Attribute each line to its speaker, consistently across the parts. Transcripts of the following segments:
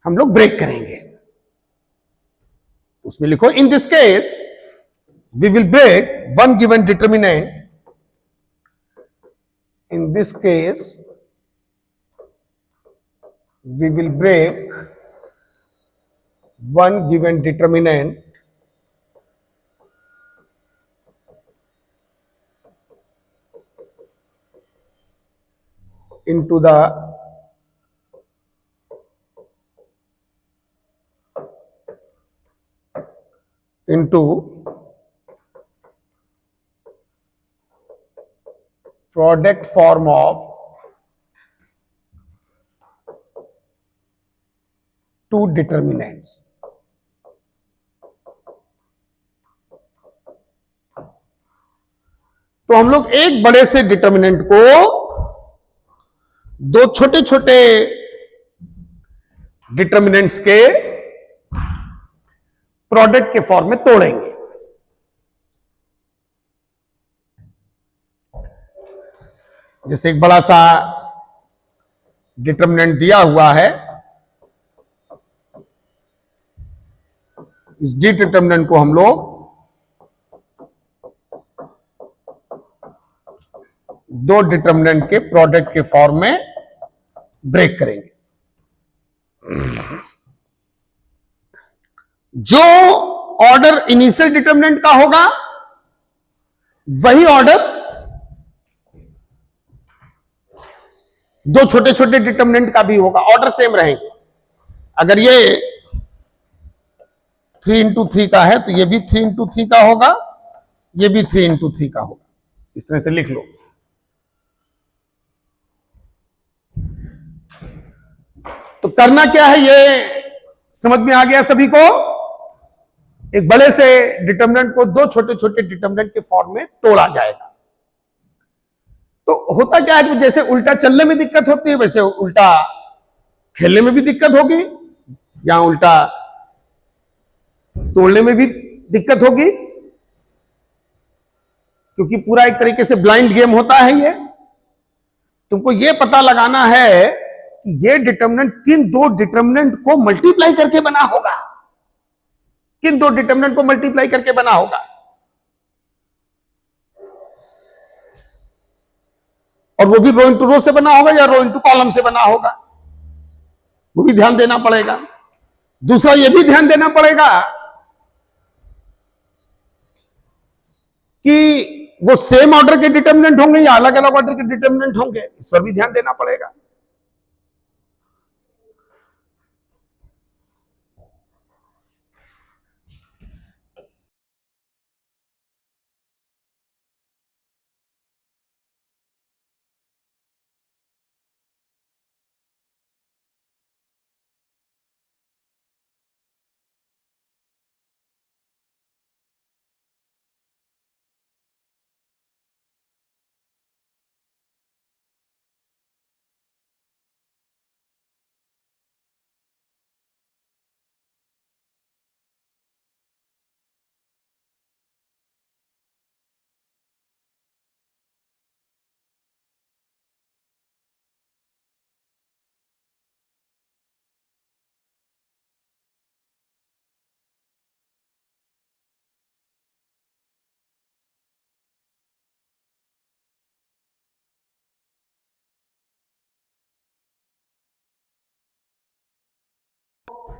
Speaker 1: हम लोग ब्रेक करेंगे। उसमें लिखो in this case we will break one given determinant. In this case, we will break one given determinant into the product form of two determinants। तो हम लोग एक बड़े से डिटर्मिनेंट को दो छोटे छोटे डिटर्मिनेंट्स के प्रोडक्ट के फॉर्म में तोड़ेंगे। जैसे एक बड़ा सा डिटर्मिनेंट दिया हुआ है, इस डी डिटर्मिनेंट को हम लोग दो डिटर्मिनेंट के प्रोडक्ट के फॉर्म में ब्रेक करेंगे। जो ऑर्डर इनिशियल डिटर्मिनेंट का होगा वही ऑर्डर दो छोटे छोटे डिटर्मिनेंट का भी होगा, ऑर्डर सेम रहेंगे। अगर ये 3 into 3 का है तो ये भी 3 into 3 का होगा, ये भी 3 into 3 का होगा। इस तरह से लिख लो। तो करना क्या है ये समझ में आ गया सभी को। एक बड़े से डिटर्मिनेंट को दो छोटे छोटे डिटर्मिनेंट के फॉर्म में तोड़ा जाएगा। तो होता क्या है कि जैसे उल्टा चलने में दिक्कत होती है वैसे उल्टा खेलने में भी दिक्कत होगी, या उल्टा तोड़ने में भी दिक्कत होगी, क्योंकि पूरा एक तरीके से ब्लाइंड गेम होता है ये। तुमको ये पता लगाना है कि ये डिटर्मिनेंट किन दो डिटर्मिनेंट को मल्टीप्लाई करके बना होगा, किन दो डिटर्मिनेंट को मल्टीप्लाई करके बना होगा। और वो भी रो इंटू रो से बना होगा या रो इंटू कॉलम से बना होगा, वो भी ध्यान देना पड़ेगा। दूसरा ये भी ध्यान देना पड़ेगा कि वो सेम ऑर्डर के डिटर्मिनेंट होंगे या अलग अलग ऑर्डर के डिटर्मिनेंट होंगे, इस पर भी ध्यान देना पड़ेगा।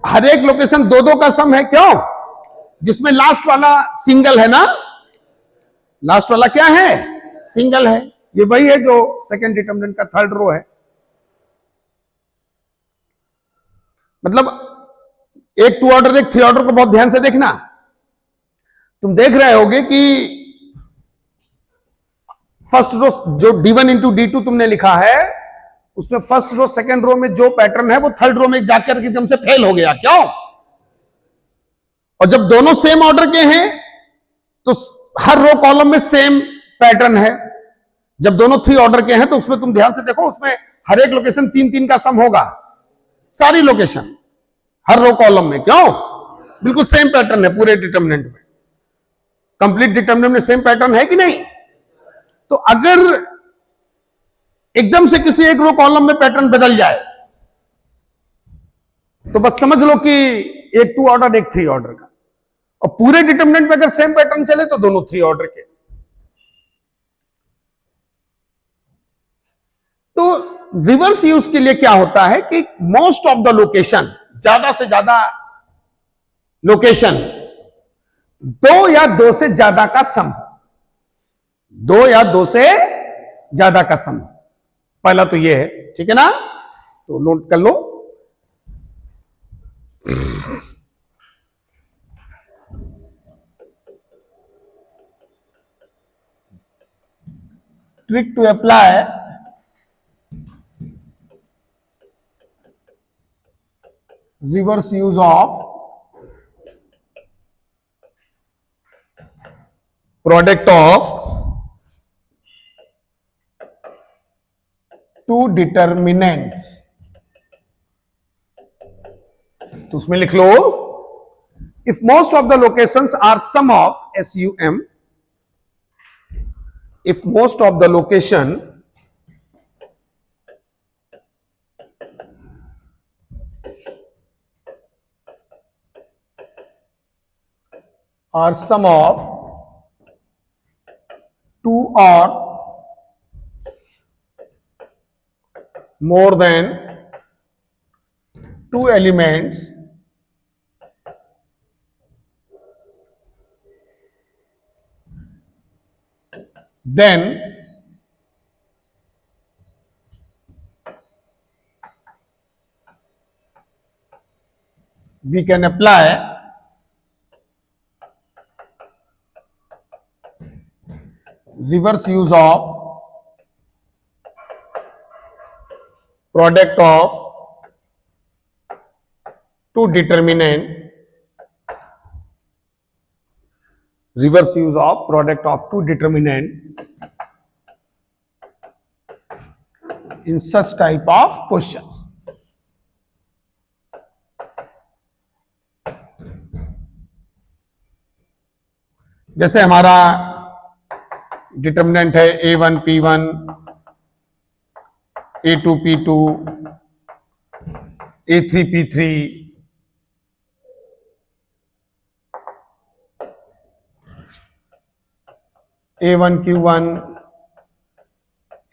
Speaker 1: हर एक लोकेशन दो दो का सम है, क्यों? जिसमें लास्ट वाला सिंगल है ना, लास्ट वाला क्या है? सिंगल है। ये वही है जो सेकंड डिटर्मिनेंट का थर्ड रो है। मतलब एक 2 ऑर्डर एक 3 ऑर्डर को बहुत ध्यान से देखना। तुम देख रहे होगे कि फर्स्ट रो जो D1 इंटू D2 तुमने लिखा है, उसमें फर्स्ट रो सेकंड रो में जो पैटर्न है वो थर्ड रो में जाकर के एकदम से फेल हो गया। क्यों? और जब दोनों सेम ऑर्डर के हैं तो हर रो कॉलम में सेम पैटर्न है। जब दोनों 3 ऑर्डर के हैं तो उसमें तुम ध्यान से देखो, उसमें हर एक लोकेशन 3-3 का सम होगा, सारी लोकेशन हर रो कॉलम में। क्यों? बिल्कुल सेम पैटर्न है पूरे डिटर्मिनेंट में। कंप्लीट डिटर्मिनेंट में सेम पैटर्न है कि नहीं? तो अगर एकदम से किसी एक रो कॉलम में पैटर्न बदल जाए तो बस समझ लो कि एक 2 ऑर्डर एक 3 ऑर्डर का, और पूरे डिटरमिनेंट में अगर सेम पैटर्न चले तो दोनों 3 ऑर्डर के। तो रिवर्स यूज के लिए क्या होता है कि मोस्ट ऑफ द लोकेशन, ज्यादा से ज्यादा लोकेशन, 2 या 2 से ज्यादा का सम, 2 या 2 से ज्यादा का सम। पहला तो ये है, ठीक है ना, तो नोट कर लो। Trick to apply reverse use of product of two determinants. तो उसमें लिख लो, if most of the locations are sum of SUM, if most of the location are sum of 2 or more than 2 elements, then we can apply reverse use of product of two determinant, reverse use of product of two determinant in such type of questions. जैसे हमारा determinant है A1 P1, A2 P2, A3 P3, A1 Q1,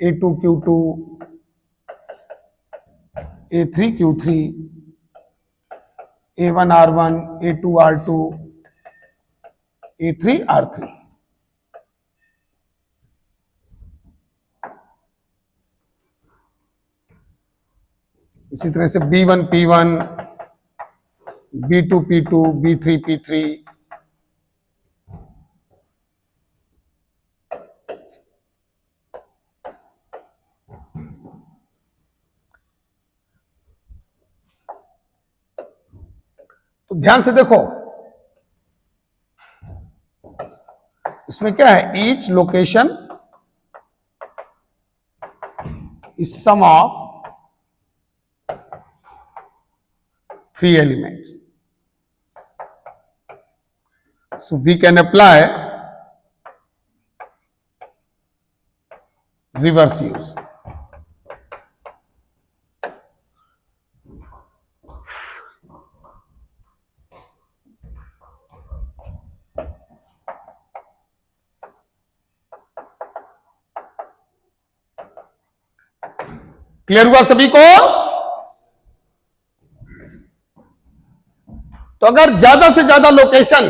Speaker 1: A2 Q2, A3 Q3, A1 R1, A2 R2, A3 R3। इसी तरह से B1 P1, B2 P2, B3 P3, तो ध्यान से देखो, इसमें क्या है, each location is sum of 3 elements. So we can apply reverse use. Clear हुआ सभी को? तो अगर ज्यादा से ज्यादा लोकेशन,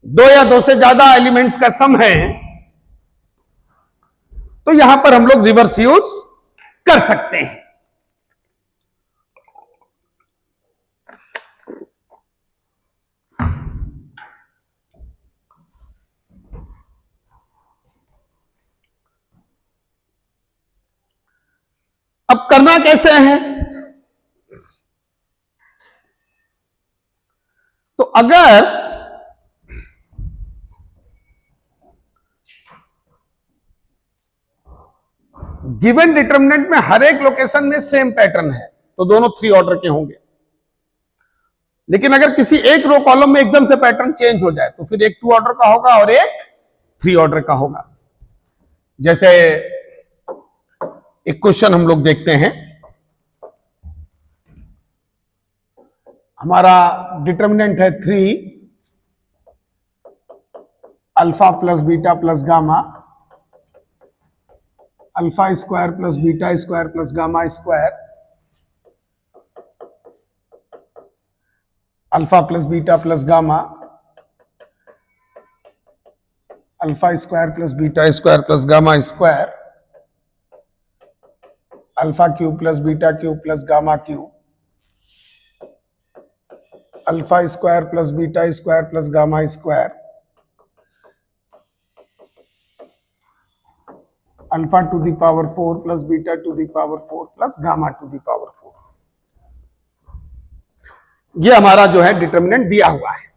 Speaker 1: 2 या 2 से ज्यादा एलिमेंट्स का सम है, तो यहां पर हम लोग रिवर्स यूज कर सकते हैं। अब करना कैसे है? तो अगर गिवन डिटरमिनेंट में हर एक लोकेशन में सेम पैटर्न है, तो दोनों 3 ऑर्डर के होंगे। लेकिन अगर किसी एक रो कॉलम में एकदम से पैटर्न चेंज हो जाए, तो फिर एक 2 ऑर्डर का होगा और एक 3 ऑर्डर का होगा। जैसे एक क्वेश्चन हम लोग देखते हैं, हमारा डिटर्मिनेंट है 3 alpha plus beta plus gamma, alpha square plus beta square plus gamma square, alpha plus beta plus gamma, alpha square plus beta square plus gamma square, alpha cube plus beta cube plus gamma cube, alpha square plus beta square plus gamma square, alpha two the power 4 plus beta two the power 4 plus gamma two the power 4। ये हमारा जो है determinant दिया हुआ है।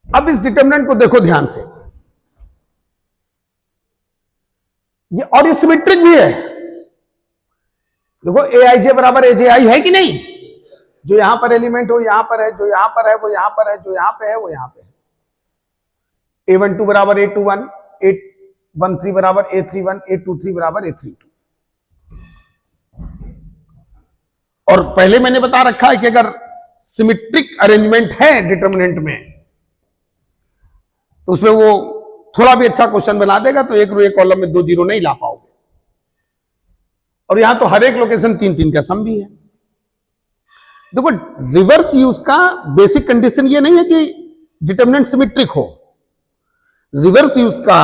Speaker 1: अब इस determinant को देखो ध्यान से, ये और ये सिमेट्रिक भी है। देखो ए आई जे बराबर ए जे आई है कि नहीं? जो यहां पर एलिमेंट हो यहां पर है, जो यहां पर है वो यहां पर है, जो यहां पे है वो यहां पे है। A12 बराबर A21, A13 बराबर A31, A23 बराबर A32। और पहले मैंने बता रखा है कि अगर सिमेट्रिक अरेंजमेंट है डिटर्मिनेंट में तो उसमें वो थोड़ा भी अच्छा क्वेश्चन बना देगा, तो एक रो एक कॉलम में 2 जीरो नहीं ला पाओगे। और यहां तो हर एक लोकेशन 3-3 का सम भी है। देखो रिवर्स यूज का बेसिक कंडीशन ये नहीं है कि डिटर्मिनेंट सिमेट्रिक हो। रिवर्स यूज का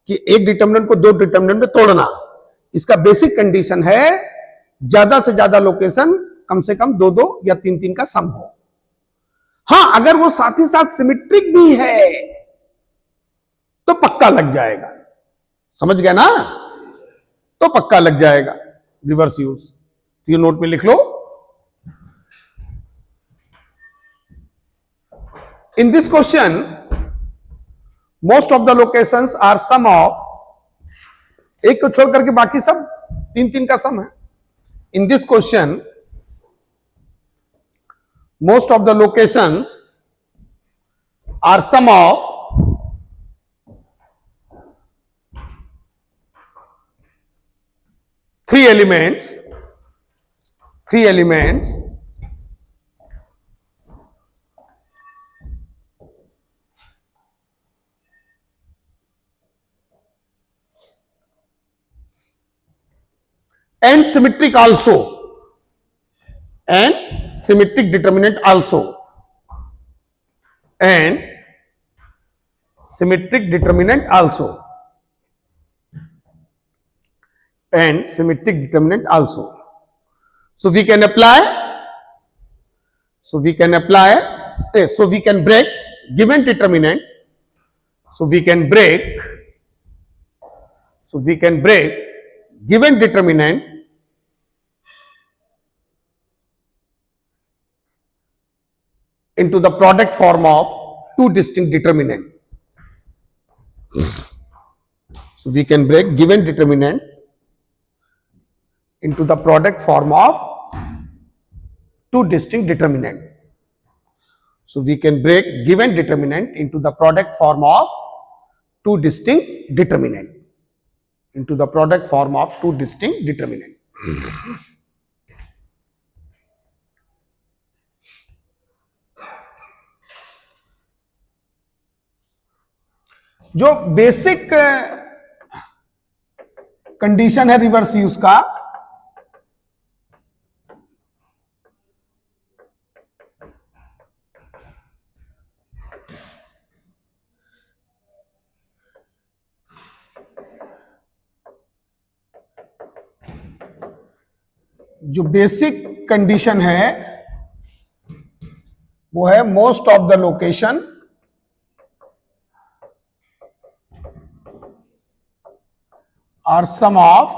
Speaker 1: कि एक डिटर्मिनेंट को 2 डिटर्मिनेंट में तोड़ना, इसका बेसिक कंडीशन है ज्यादा से ज्यादा लोकेशन कम से कम 2-2 या 3-3 का सम हो। हां, अगर वो साथ ही साथ सिमेट्रिक भी है तो पक्का लग जाएगा। समझ गए ना? तो पक्का लग जाएगा रिवर्स यूज। तो ये नोट में लिख लो। In this question, most of the locations are sum of, एक को छोड़ करके बाकी सब 3-3 का सम है। In this question, most of the locations are sum of three elements and symmetric also, and symmetric determinant also, and symmetric determinant also, and symmetric determinant also. So we can apply, so we can break given determinant, so we can break given determinant into the product form of 2 distinct determinant. So we can break given determinant into the product form of 2 distinct determinant. So we can break given determinant into the product form of 2 distinct determinant. Into the product form of 2 distinct determinant. जो basic condition है reverse use का, जो basic condition है वो है most of the location are sum of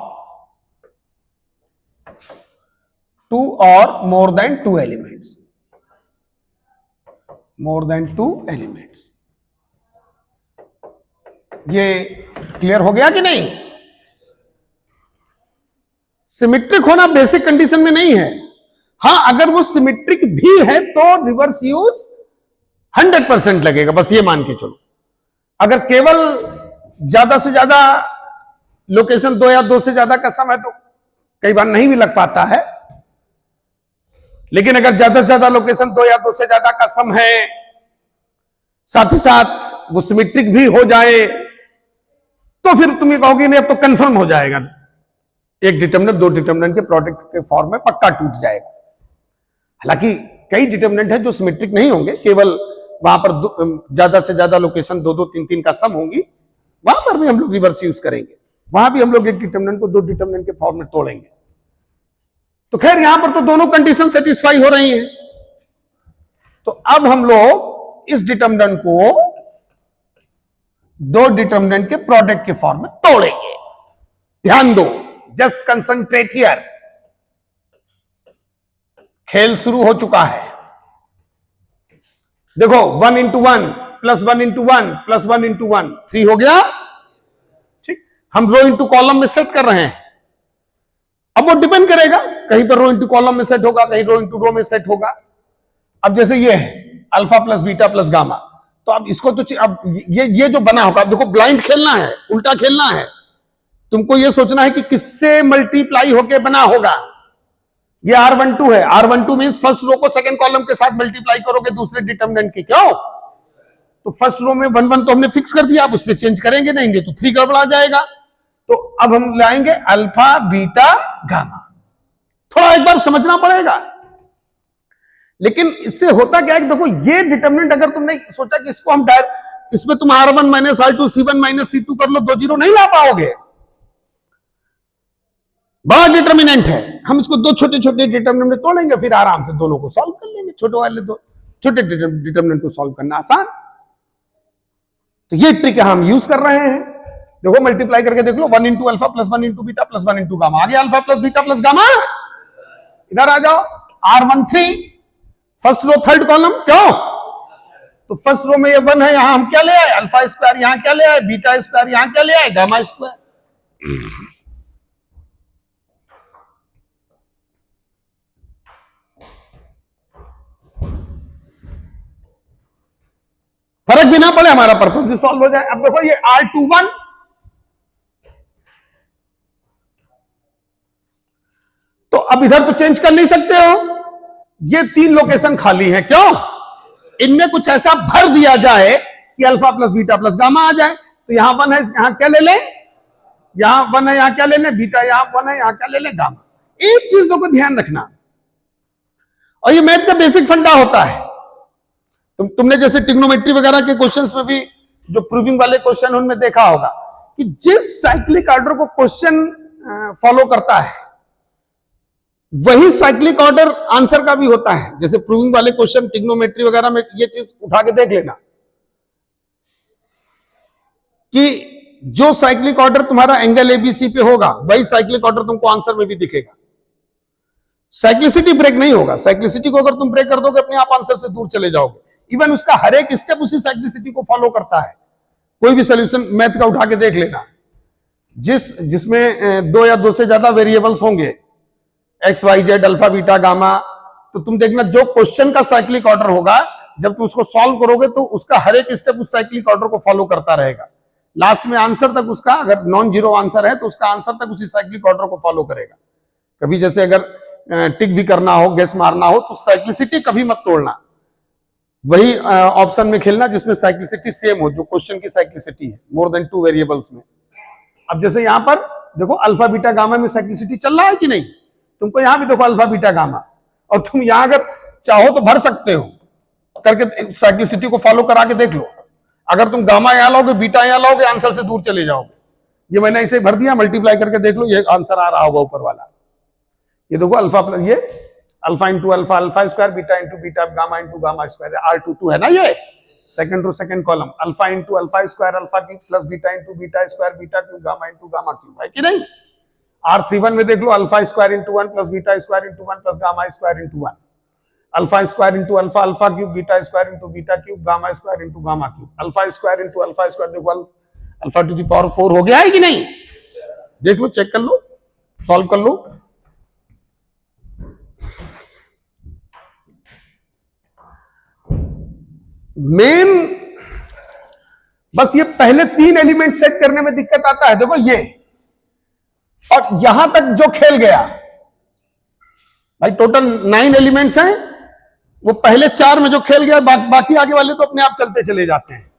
Speaker 1: 2 or more than 2 elements. More than 2 elements. ये clear हो गया कि नहीं? सिमेट्रिक होना बेसिक कंडीशन में नहीं है। हां, अगर वो सिमेट्रिक भी है तो रिवर्स यूज 100% लगेगा, बस ये मान के चलो। अगर केवल ज्यादा से ज्यादा लोकेशन 2 या 2 से ज्यादा का सम है तो कई बार नहीं भी लग पाता है, लेकिन अगर ज्यादा से ज्यादा लोकेशन 2 या 2 से ज्यादा का सम है, साथ ही साथ वो सिमेट्रिक भी हो जाए, तो फिर तुम ये कहोगे नहीं अब तो कंफर्म हो जाएगा, एक डिटरमिनेंट 2 डिटरमिनेंट के प्रोडक्ट के फॉर्म में पक्का टूट जाएगा। हालांकि कई डिटरमिनेंट है जो सिमेट्रिक नहीं होंगे, केवल वहां पर ज्यादा से ज्यादा लोकेशन 2 2 3 3 का सम होंगी, वहां पर भी हम लोग रिवर्स यूज करेंगे, वहां भी हम लोग एक डिटरमिनेंट को 2 डिटरमिनेंट के फॉर्म में तोड़ेंगे। तो खैर यहां पर तो दोनों कंडीशन सेटिस्फाई हो रही हैं, तो अब हम लोग इस डिटरमिनेंट को 2 डिटरमिनेंट के प्रोडक्ट के फॉर्म में तोड़ेंगे। ध्यान दो, जस्ट कंसंट्रेट हियर। खेल शुरू हो चुका है। देखो 1 into 1 plus 1 into 1 plus 1 into 1 3 हो गया। ठीक, हम रो इंटू कॉलम में सेट कर रहे हैं। अब वो डिपेंड करेगा, कहीं पर रो इंटू कॉलम में सेट होगा, कहीं रो इंटू रो में सेट होगा। अब जैसे ये है alpha plus beta plus gamma, तो अब इसको तो अब ये जो बना होगा, अब देखो ब्लाइंड खेलना है, उल्टा खेलना है। तुमको ये सोचना है कि किससे मल्टीप्लाई होके बना होगा। ये R12 है, R12 मींस फर्स्ट रो को सेकंड कॉलम के साथ मल्टीप्लाई करोगे दूसरे डिटरमिनेंट के, क्यों? तो फर्स्ट रो में 1 1 तो हमने फिक्स कर दिया, अब उसमें चेंज करेंगे नहीं तो 3 गड़बड़ा जाएगा। तो अब हम लाएंगे अल्फा बीटा गामा। थोड़ा एक बार समझना पड़ेगा, लेकिन इससे होता क्या है कि देखो ये डिटरमिनेंट अगर तुमने सोचा कि इसको हम डायरेक्ट इसमें तुम R1 minus R2 C1 minus C2 कर लो, 2 जीरो नहीं ला पाओगे। बड़ा डिटरमिनेंट है, हम इसको 2 छोटे छोटे डिटरमिनेंट में तोड़ेंगे, फिर आराम से दोनों को सॉल्व कर लेंगे। छोटे वाले 2 छोटे डिटरमिनेंट को सॉल्व करना आसान। तो ये ट्रिक हम यूज कर रहे हैं। देखो मल्टीप्लाई करके देख लो, 1 into alpha plus 1 into beta plus 1 into gamma. आ गया alpha plus beta plus gamma. इधर आ जाओ, R13 first row third column, क्यों? तो फर्स्ट रो में ये 1 है, यहां हम क्या ले आए? Alpha square. यहां क्या ले आए? Beta square. यहां क्या ले आए? Gamma square. फर्क भी ना पड़े, हमारा पर्पस भी सॉल्व हो जाए। अब देखो ये R21, तो अब इधर तो चेंज कर नहीं सकते हो, ये 3 लोकेशन खाली है, क्यों? इनमें कुछ ऐसा भर दिया जाए कि alpha plus beta plus gamma आ जाए। तो यहां 1 है, यहां क्या ले लें? यहां 1 है, यहां क्या ले लें? बीटा। यहां 1 है, यहां क्या ले लें? गामा। एक चीज को ध्यान रखना, और ये मैथ का बेसिक फंडा होता है। तुमने जैसे ट्रिग्नोमेट्री वगैरह के क्वेश्चंस में भी जो प्रूविंग वाले क्वेश्चन उनमें देखा होगा कि जिस साइक्लिक ऑर्डर को क्वेश्चन फॉलो करता है वही साइक्लिक ऑर्डर आंसर का भी होता है। जैसे प्रूविंग वाले क्वेश्चन ट्रिग्नोमेट्री वगैरह में ये चीज उठा के देख लेना कि जो साइक्लिक ऑर्डर तुम्हारा एंगल एबीसी पे होगा वही साइक्लिक ऑर्डर तुमको आंसर में भी दिखेगा। साइक्लिसिटी ब्रेक नहीं होगा। साइक्लिसिटी को अगर तुम ब्रेक कर दोगे अपने आप आंसर से दूर चले जाओगे। इवन उसका हर एक स्टेप उसी साइक्लिसिटी को फॉलो करता है। कोई भी सोल्यूशन मैथ का उठा के देख लेना, जिसमें 2 या 2 से ज्यादा वेरिएबल्स होंगे, x y z alpha beta gamma, तो तुम देखना जो क्वेश्चन का साइक्लिक ऑर्डर होगा जब तुम उसको सॉल्व करोगे तो उसका हर एक स्टेप उस साइक्लिक ऑर्डर को फॉलो करता रहेगा। लास्ट में आंसर तक उसका, अगर नॉन जीरो आंसर है तो उसका आंसर तक उसी साइक्लिक ऑर्डर को फॉलो करेगा। कभी जैसे अगर टिक भी करना हो, गेस मारना हो, तो साइक्लिसिटी कभी मत तोड़ना। वही ऑप्शन में खेलना जिसमें साइक्लिसिटी सेम हो, जो क्वेश्चन की साइक्लिसिटी है मोर देन 2 वेरिएबल्स में। अब जैसे यहां पर देखो अल्फा बीटा गामा में साइक्लिसिटी चल रहा है कि नहीं? तुमको यहां भी देखो अल्फा बीटा गामा, और तुम यहां अगर चाहो तो भर सकते हो करके, साइक्लिसिटी को फॉलो करा के देख लो। अगर तुम गामा यहां लाओगे, बीटा यहां लाओगे, आंसर से दूर चले जाओगे। ये मैंने इसे भर दिया, मल्टीप्लाई करके देख लो, ये आंसर आ रहा होगा ऊपर वाला। ये देखो अल्फा प्लस ये alpha into alpha alpha square, beta into beta gamma into gamma square, R22 है ना। ये second row second column, alpha into alpha square alpha cube plus beta into beta square beta cube gamma into gamma cube, है कि नहीं? R31 में देख लो alpha square into 1 plus beta square into 1 plus gamma square into 1, alpha square into alpha alpha cube beta square into beta cube gamma square into gamma cube, alpha square into alpha square, देखो alpha two the power 4 हो गया है कि नहीं? देख लो, check कर लो, solve कर लो। Main bus ये पहले 3 एलिमेंट सेट करने में दिक्कत आता है। देखो ये और यहां तक जो खेल गया भाई, टोटल 9 एलिमेंट्स हैं, वो पहले 4 में जो खेल गया, बाकी आगे वाले तो अपने आप चलते चले जाते हैं।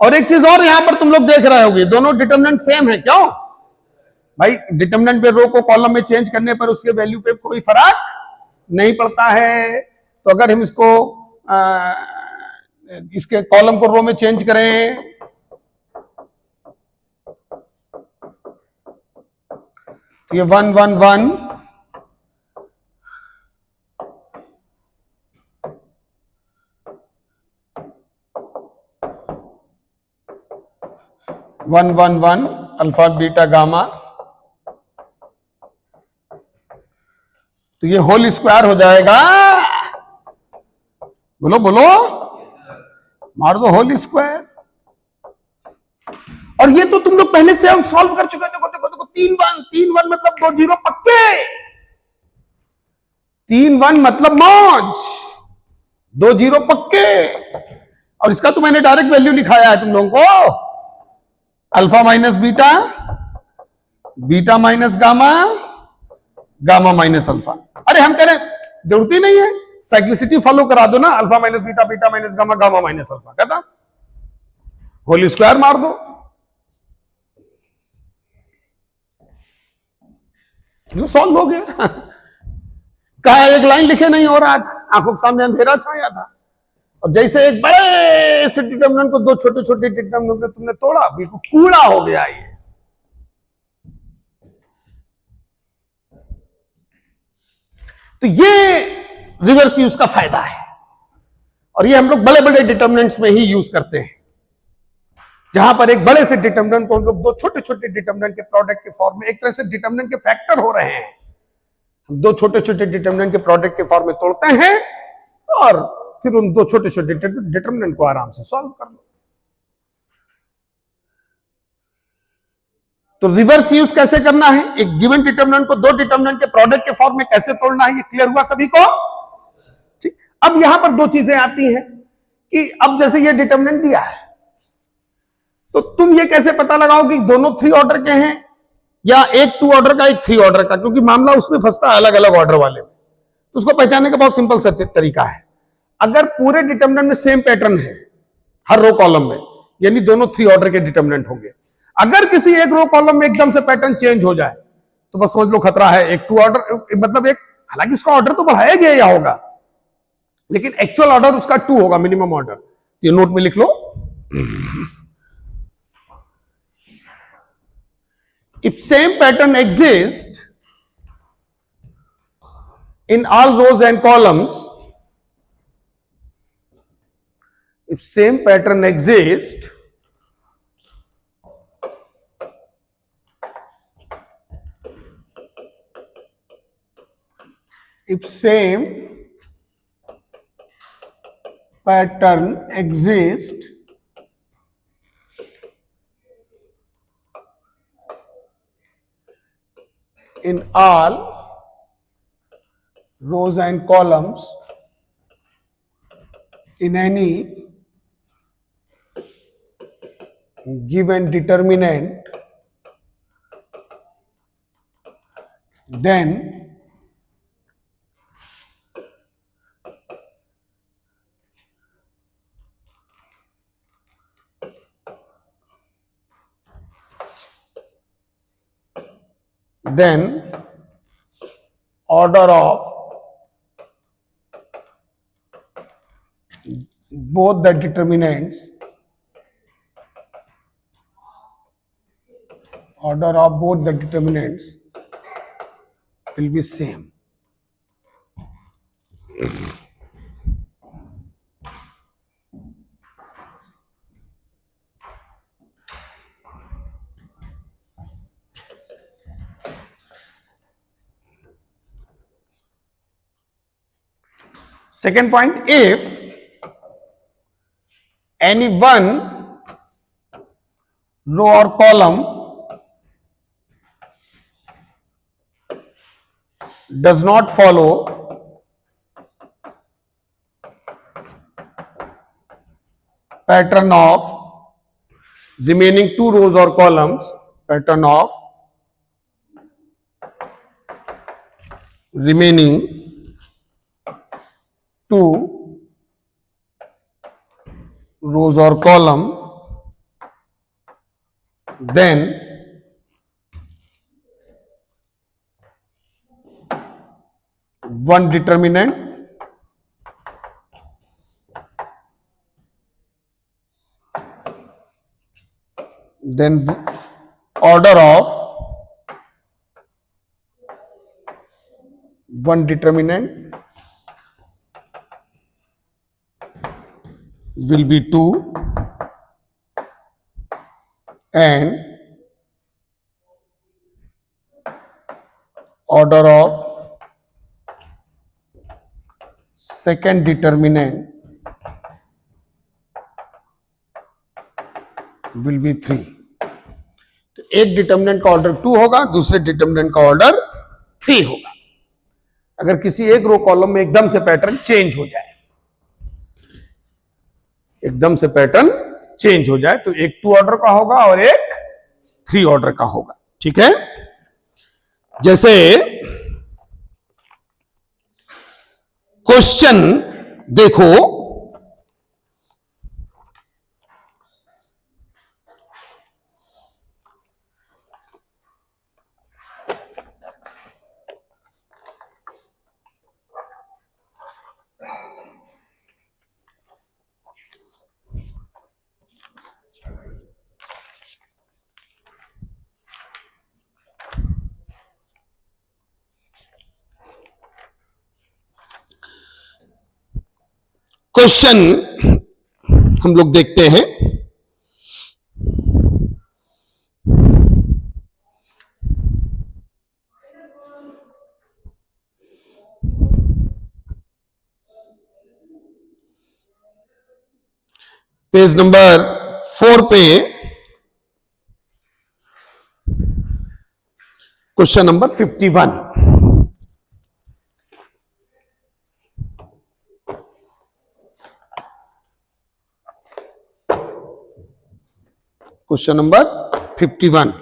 Speaker 1: और एक चीज और यहां पर तुम लोग देख रहे होगे, दोनों डिटरमिनेंट सेम है। क्यों भाई? डिटरमिनेंट पे रो को कॉलम में चेंज करने पर उसके वैल्यू पे कोई फर्क नहीं पड़ता है। तो अगर हम इसके कॉलम को रो में चेंज करें, तो ये 1 1 1 1 1 1 अल्फा बीटा गामा, तो ये होल स्क्वायर हो जाएगा। बोलो बोलो, मार दो होल स्क्वायर। और ये तो तुम लोग पहले से हम सॉल्व कर चुके। देखो देखो देखो, 3 1 3 1 मतलब 2 0 पक्के, 3 1 मतलब मौज, 2 0 पक्के। और इसका तो मैंने डायरेक्ट वैल्यू लिखाया है तुम लोगों को, alpha minus beta, beta minus gamma, gamma minus alpha. अरे हम कह रहे जरूरत ही नहीं है, साइक्लिसिटी फॉलो करा दो ना, alpha minus beta, beta minus gamma, gamma minus alpha, कहता होल स्क्वायर मार दो, सॉल्व हो गया। कहा एक लाइन लिखे नहीं हो रहा, आंखों के सामने अंधेरा छाया था। और जैसे एक बड़े से डिटरमिनेंट को 2 छोटे छोटे डिटरमिनेंट में तुमने तोड़ा, बिल्कुल कूड़ा हो गया ये। तो ये रिवर्स यूज का फायदा है, और ये हम लोग बड़े बड़े डिटरमिनेंट्स में ही यूज करते हैं, जहां पर एक बड़े से डिटरमिनेंट को हम लोग 2 छोटे छोटे डिटरमिनेंट के प्रोडक्ट के फॉर्म में, एक तरह से डिटरमिनेंट के फैक्टर हो रहे हैं, हम 2 छोटे छोटे डिटरमिनेंट के प्रोडक्ट के फॉर्म में तोड़ते हैं, और फिर उन 2 छोटे छोटे डिटरमिनेंट को आराम से सॉल्व कर लो। तो रिवर्स यूज कैसे करना है, एक गिवन डिटरमिनेंट को 2 डिटरमिनेंट के प्रोडक्ट के फॉर्म में कैसे तोड़ना है, ये क्लियर हुआ सभी को? ठीक। अब यहां पर 2 चीजें आती हैं कि अब जैसे ये डिटरमिनेंट दिया है, तो तुम ये कैसे पता लगाओ कि दोनों 3 ऑर्डर के हैं, या एक 2 ऑर्डर का, एक 3 ऑर्डर का, क्योंकि मामला उसमें फंसता है अलग अलग ऑर्डर वाले में। तो उसको पहचानने का बहुत सिंपल सा तरीका है। अगर पूरे डिटरमिनेंट में सेम पैटर्न है हर रो कॉलम में, यानी दोनों 3 ऑर्डर के डिटरमिनेंट होंगे। अगर किसी एक रो कॉलम में एकदम से पैटर्न चेंज हो जाए, तो बस समझ लो खतरा है। एक 2 ऑर्डर, मतलब एक, हालांकि उसका ऑर्डर तो बढ़ाया गया होगा, लेकिन एक्चुअल ऑर्डर उसका 2 होगा, मिनिमम ऑर्डर। तो ये नोट में लिख लो, if same pattern exists in all rows and columns, if same pattern exists if same pattern exists in all rows and columns in any given determinant, then order of both the determinants, order of both the determinants will be same. Second point, if any one row or column does not follow pattern of remaining two rows or columns, pattern of remaining two rows or column, then one determinant order of one determinant will be 2 and order of second determinant will be 3. तो एक determinant का order 2 होगा, दूसरे determinant का order 3 होगा। अगर किसी एक रो कॉलम में एकदम से पैटर्न चेंज हो जाए, एकदम से पैटर्न चेंज हो जाए, तो एक 2 ऑर्डर का होगा और एक 3 ऑर्डर का होगा। ठीक है, जैसे क्वेश्चन देखो, क्वेश्चन हम लोग देखते हैं। पेज नंबर 4 पे question number 51। Question number 51।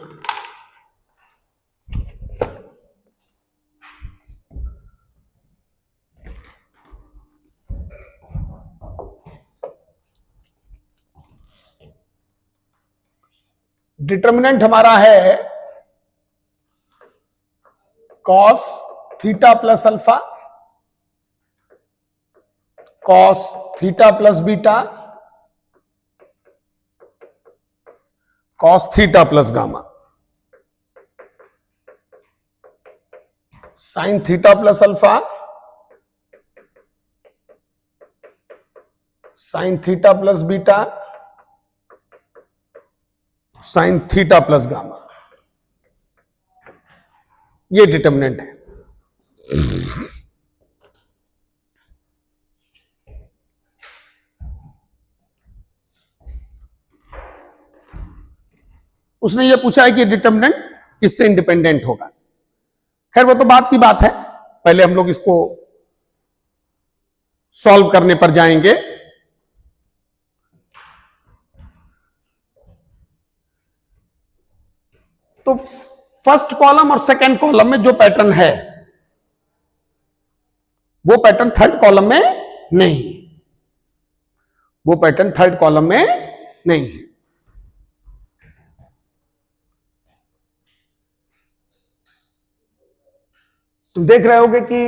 Speaker 1: Determinant हमारा है cos theta plus alpha, cos theta plus beta, cos theta plus gamma, sine theta plus alpha, sign theta plus beta, sine theta plus gamma. ये determinant है। उसने ये पूछा है कि डिटर्मिनेंट किससे इंडिपेंडेंट होगा। खैर वो तो बात की बात है, पहले हम लोग इसको सॉल्व करने पर जाएंगे। तो फर्स्ट कॉलम और सेकंड कॉलम में जो पैटर्न है वो पैटर्न थर्ड कॉलम में नहीं, वो पैटर्न थर्ड कॉलम में नहीं है। तुम देख रहे होगे कि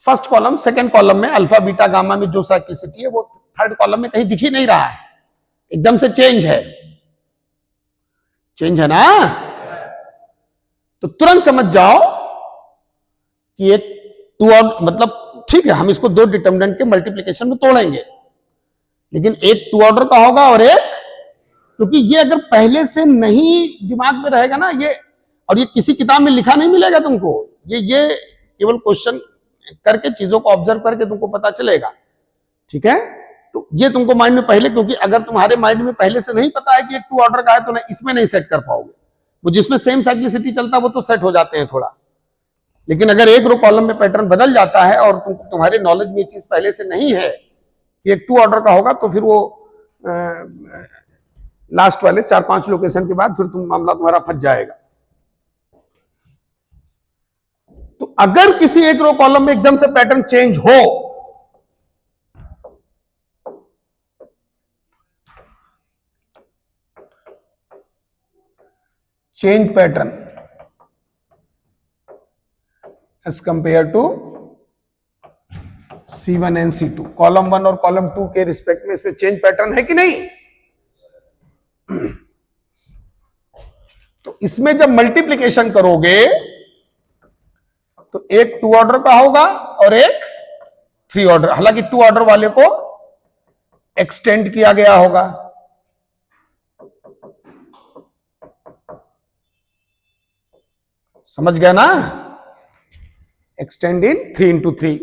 Speaker 1: फर्स्ट कॉलम सेकंड कॉलम में अल्फा बीटा गामा में जो साइक्लिसिटी है वो थर्ड कॉलम में कहीं दिख ही नहीं रहा है, एकदम से चेंज है, चेंज है ना। तो तुरंत समझ जाओ कि एक टू और मतलब ठीक है, हम इसको दो डिटर्मिनेंट के मल्टीप्लिकेशन में तोड़ेंगे, लेकिन एक टू ऑर्डर का होगा और एक, क्योंकि ये अगर पहले से नहीं दिमाग में रहेगा ना ये, और ये किसी किताब में लिखा नहीं मिलेगा तुमको, ये केवल क्वेश्चन करके चीजों को ऑब्जर्व करके तुमको पता चलेगा। ठीक है, तो ये तुमको माइंड में पहले, क्योंकि अगर तुम्हारे माइंड में पहले से नहीं पता है कि एक टू ऑर्डर का है तो इसमें नहीं सेट कर पाओगे। वो जिसमें सेम साइक्लिसिटी चलता है वो तो सेट हो जाते हैं थोड़ा, लेकिन अगर एक रो कॉलम में पैटर्न बदल जाता है और तुम्हारे नॉलेज में ये चीज पहले से नहीं है कि एक 2 ऑर्डर का होगा, तो फिर वो लास्ट वाले 4-5 लोकेशन के बाद फिर मामला तुम्हारा फंस जाएगा। तो अगर किसी एक रो कॉलम में एकदम से पैटर्न चेंज हो, change pattern as compare to C1 and C2, column 1 और कॉलम 2 के रिस्पेक्ट में इसमें चेंज पैटर्न है कि नहीं? तो इसमें जब मल्टीप्लिकेशन करोगे तो एक 2 ऑर्डर का होगा और एक 3 ऑर्डर। हालांकि 2 ऑर्डर वाले को एक्सटेंड किया गया होगा। समझ गया ना? एक्सटेंड इन 3 into 3,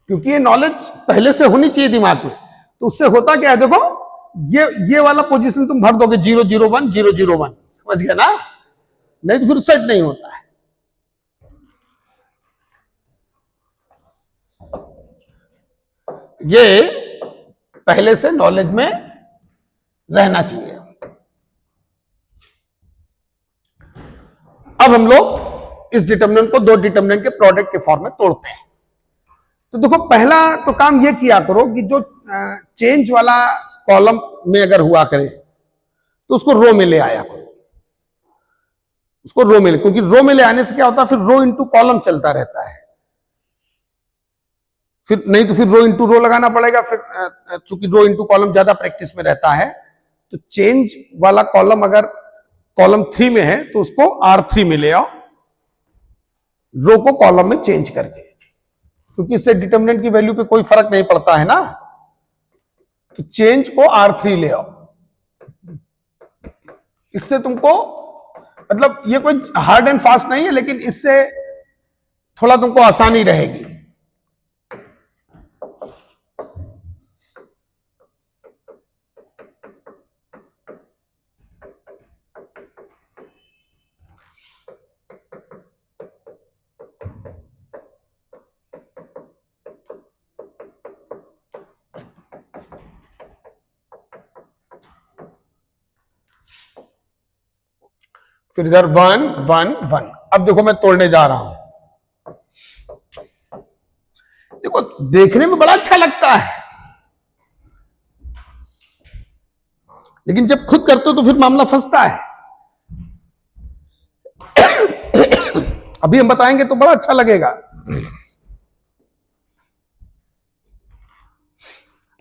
Speaker 1: क्योंकि ये नॉलेज पहले से होनी चाहिए दिमाग में। तो उससे होता क्या है, देखो ये वाला पोजीशन तुम भर दोगे 0 0 1 0 0 1, समझ गया ना? नहीं तो फिर सेट नहीं होता है। ये पहले से नॉलेज में रहना चाहिए। अब हम लोग इस डिटरमिनेंट को 2 डिटरमिनेंट के प्रोडक्ट के फॉर्म में तोड़ते हैं। तो देखो, पहला तो काम ये किया करो कि जो चेंज वाला कॉलम में अगर हुआ करे तो उसको रो में ले आया करो, उसको रो में, क्योंकि रो में ले आने से क्या होता है, फिर रो इंटू कॉलम चलता रहता है। फिर नहीं तो फिर रो इंटू रो लगाना पड़ेगा। फिर चूंकि रो इंटू कॉलम ज्यादा प्रैक्टिस में रहता है, तो चेंज वाला कॉलम अगर कॉलम 3 में है तो उसको R3 में ले आओ, रो को कॉलम में चेंज करके, क्योंकि इससे डिटरमिनेंट की वैल्यू पे कोई फर्क नहीं पड़ता है ना। तो चेंज को R3 ले आओ। इससे तुमको, मतलब ये कोई हार्ड एंड फास्ट नहीं है, लेकिन इससे थोड़ा तुमको आसानी रहेगी। फिर इधर 1 1 1। अब देखो मैं तोड़ने जा रहा हूं। देखो देखने में बड़ा अच्छा लगता है, लेकिन जब खुद करते हो तो फिर मामला फंसता है। अभी हम बताएंगे तो बड़ा अच्छा लगेगा।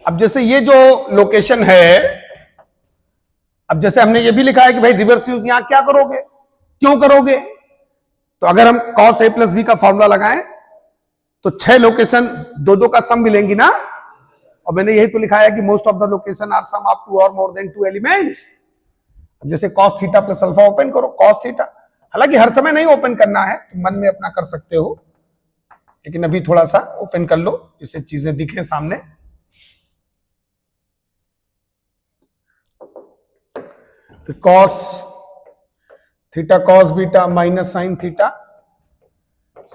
Speaker 1: अब जैसे ये जो लोकेशन है, अब जैसे हमने ये भी लिखा है कि भाई रिवर्स यूज यहां क्या करोगे, क्यों करोगे? तो अगर हम cos a + b का फॉर्मूला लगाएं तो 6 लोकेशन 2 का सम मिलेंगी ना। और मैंने यही तो लिखा है कि most of the location are sum of 2 और मोर देन 2 एलिमेंट्स। अब जैसे cos थीटा + अल्फा ओपन करो, cos थीटा, हालांकि हर समय नहीं ओपन करना है, तो मन में अपना कर सकते हो, लेकिन अभी थोड़ा सा ओपन कर लो जिससे चीजें दिखें सामने। फिर cos theta cos beta minus sin theta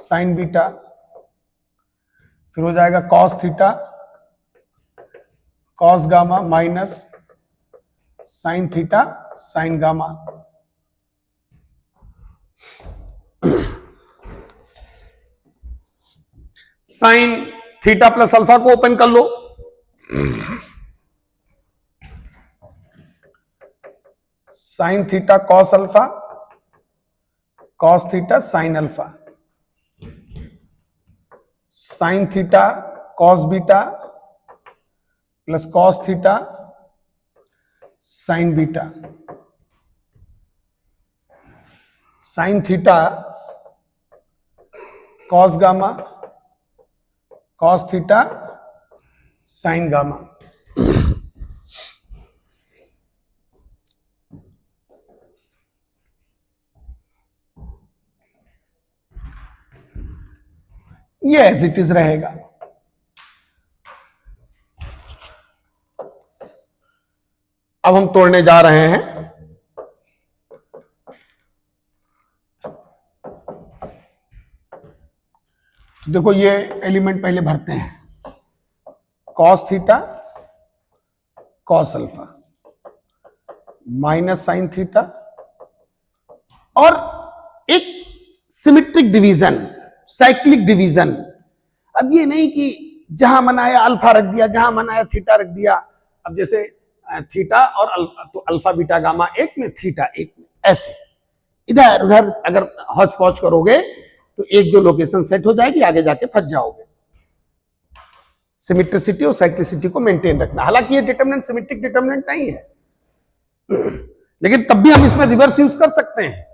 Speaker 1: sin beta, फिर हो जाएगा cos theta cos gamma minus sin theta sin gamma. sin theta + alpha को ओपन कर लो, sin theta cos alpha cos theta sin alpha, sin theta cos beta plus cos theta sin beta, sin theta cos gamma cos theta sin gamma. ये as it is रहेगा। अब हम तोड़ने जा रहे हैं। देखो ये एलिमेंट पहले भरते हैं, cos theta cos alpha minus sine theta, और एक सिमेट्रिक डिवीजन, साइक्लिक डिवीजन। अब ये नहीं कि जहां मनाया अल्फा रख दिया, जहां मनाया थीटा रख दिया। अब जैसे थीटा और अल्फा, तो अल्फा बीटा गामा एक में, थीटा एक में, ऐसे इधर उधर अगर हौच पौच करोगे तो एक दो लोकेशन सेट हो जाएगी, आगे जाके फंस जाओगे। सिमेट्रिसिटी और साइक्लिसिटी को मेंटेन रखना। हालांकि ये डिटरमिनेंट सिमेट्रिक डिटरमिनेंट नहीं है, लेकिन तब भी हम इसमें रिवर्स यूज कर सकते हैं।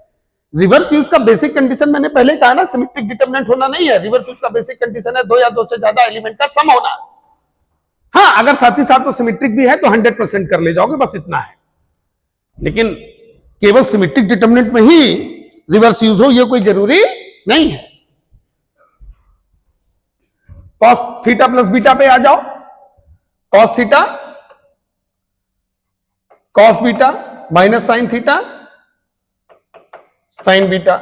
Speaker 1: रिवर्स यूज का बेसिक कंडीशन मैंने पहले कहा ना, सिमेट्रिक डिटरमिनेंट होना नहीं है। रिवर्स यूज का बेसिक कंडीशन है दो या दो से ज्यादा एलिमेंट का सम होना। हाँ, अगर साथ ही साथ तो सिमेट्रिक भी है तो 100% कर ले जाओगे, बस इतना है। लेकिन केवल सिमेट्रिक डिटरमिनेंट में ही रिवर्स यूज हो ये कोई जरूरी नहीं है। कॉस थीटा प्लस बीटा पे आ जाओ। Cos theta cos beta minus sine theta sine beta,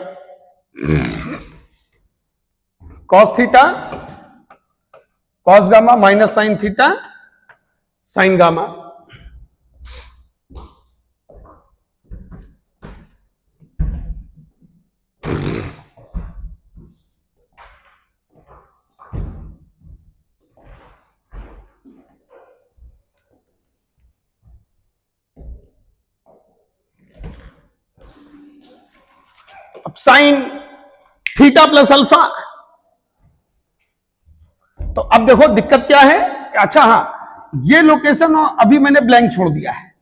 Speaker 1: cos theta cos gamma minus sine theta sine gamma. अब साइन थीटा प्लस अल्फा, तो अब देखो दिक्कत क्या है। अच्छा हाँ, ये लोकेशन अभी मैंने ब्लैंक छोड़ दिया है,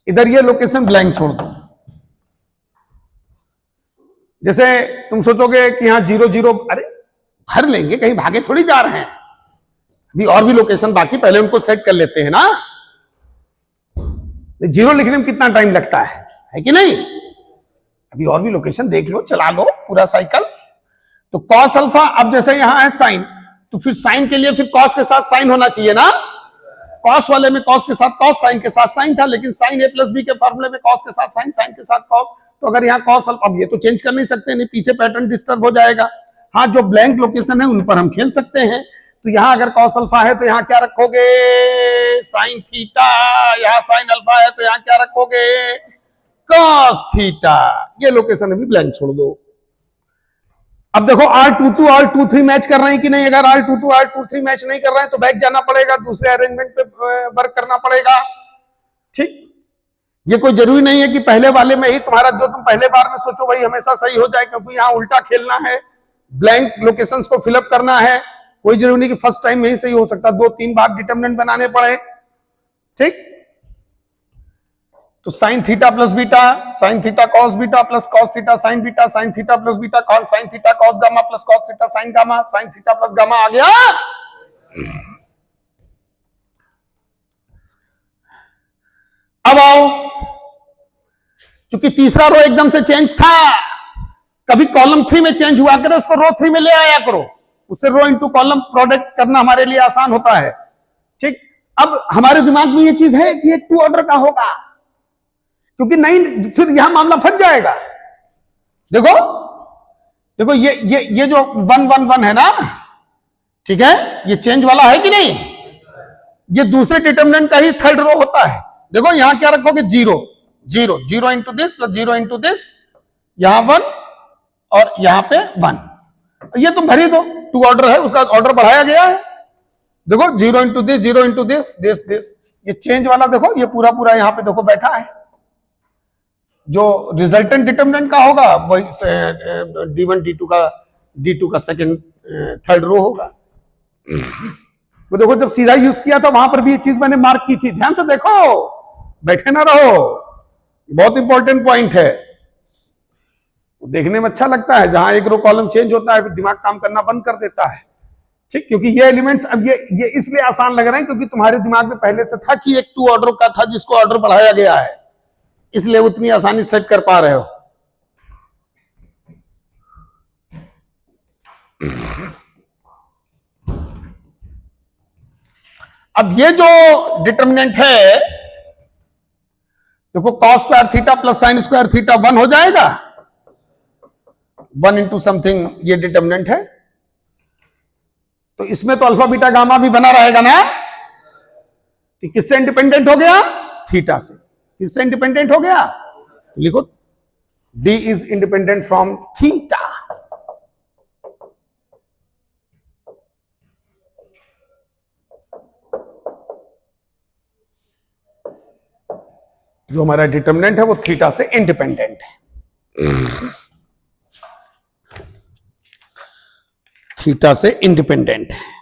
Speaker 1: इधर ये लोकेशन ब्लैंक छोड़ दो। जैसे तुम सोचोगे कि यहां 0 0, अरे भर लेंगे, कहीं भागे थोड़ी जा रहे हैं। अभी और भी लोकेशन बाकी, पहले उनको सेट कर लेते हैं ना। 0 लिखने में कितना टाइम लगता है कि नहीं। अभी और भी लोकेशन देख लो, चला लो पूरा साइकिल। तो कॉस अल्फा, अब जैसे यहां है साइन, तो फिर साइन के लिए फिर कॉस के साथ साइन होना चाहिए ना। कॉस वाले में कॉस के साथ कॉस, साइन के साथ साइन था, लेकिन साइन ए प्लस बी के फॉर्मूले में कॉस के साथ साइन, साइन के साथ कॉस। तो अगर यहाँ कॉस अल्फा, अब ये तो चेंज कर नहीं सकते, नहीं पीछे पैटर्न डिस्टर्ब हो जाएगा। हाँ, जो ब्लैंक लोकेशन है उन पर हम खेल सकते हैं। तो यहां अगर कॉस अल्फा है तो यहां क्या रखोगे, साइन थीटा। यहां साइन अल्फा है तो यहां क्या रखोगे, कॉस थीटा। ये लोकेशन अभी ब्लैंक छोड़ दो। अब देखो R22 R23 मैच कर रहे हैं कि नहीं। अगर R22 R23 मैच नहीं कर रहे हैं तो बैक जाना पड़ेगा, दूसरे अरेंजमेंट पे वर्क करना पड़ेगा। ठीक, ये कोई जरूरी नहीं है कि पहले वाले में ही तुम्हारा जो तुम पहले बार में सोचो वही हमेशा सही हो जाए, क्योंकि यहां उल्टा खेलना है, ब्लैंक लोकेशंस को फिलअप करना है। कोई जरूरी नहीं कि फर्स्ट टाइम में ही सही हो सकता, 2-3 बार डिटरमिनेंट बनाने पड़े। ठीक, तो sine theta plus beta, sine theta cos beta plus cos theta sine beta, sine theta plus beta cos sine theta cos gamma plus cos theta sine gamma, sine theta plus gamma आ गया। अब आओ, चूंकि तीसरा रो एकदम से change था, कभी कॉलम 3 में चेंज हुआ करे, उसको रो 3 में ले आया करो, उससे रो इनटू कॉलम प्रोडक्ट करना हमारे लिए आसान होता है। ठीक, अब हमारे दिमाग में ये चीज है कि एक 2 ऑर्डर का होगा, क्योंकि नहीं फिर यहां मामला फंस जाएगा। देखो देखो ये जो 1 1 1 है ना, ठीक है, ये चेंज वाला है कि नहीं। ये दूसरे डिटरमिनेंट का ही थर्ड रो होता है। देखो यहां क्या रखोगे, 0 0 0 into this plus 0 into this, यहां 1 और यहां पे 1। ये तुम भरी दो, 2 ऑर्डर है, उसका ऑर्डर बढ़ाया गया है। देखो 0 into this 0 into this this this, ये चेंज वाला देखो ये पूरा पूरा यहां पे देखो बैठा है। जो रिजल्टेंट डिटरमिनेंट का होगा वही D1 D2 का सेकंड थर्ड रो होगा। वो देखो जब सीधा यूज किया था वहां पर भी ये चीज मैंने मार्क की थी, ध्यान से देखो, बैठे ना रहो, बहुत इंपॉर्टेंट पॉइंट है। देखने में अच्छा लगता है, जहां एक रो कॉलम चेंज होता है दिमाग काम करना बंद कर देता है। ठीक, क्योंकि ये एलिमेंट्स अब ये इसलिए आसान लग रहे हैं क्योंकि तुम्हारे दिमाग में पहले से था कि एक 2 ऑर्डर का था जिसको ऑर्डर बढ़ाया गया है, इसलिए उतनी आसानी सेट कर पा रहे हो। अब ये जो डिटरमिनेंट है, देखो cos square theta plus sine square theta 1 हो जाएगा। 1 इंटू समथिंग ये डिटर्मिनेंट है, तो इसमें तो अल्फा बीटा गामा भी बना रहेगा ना। कि किससे इंडिपेंडेंट हो गया? थीटा से। किससे इंडिपेंडेंट हो गया? तो लिखो D is independent from theta. जो हमारा डिटर्मिनेंट है वो थीटा से इंडिपेंडेंट है। थीटा से इंडिपेंडेंट है।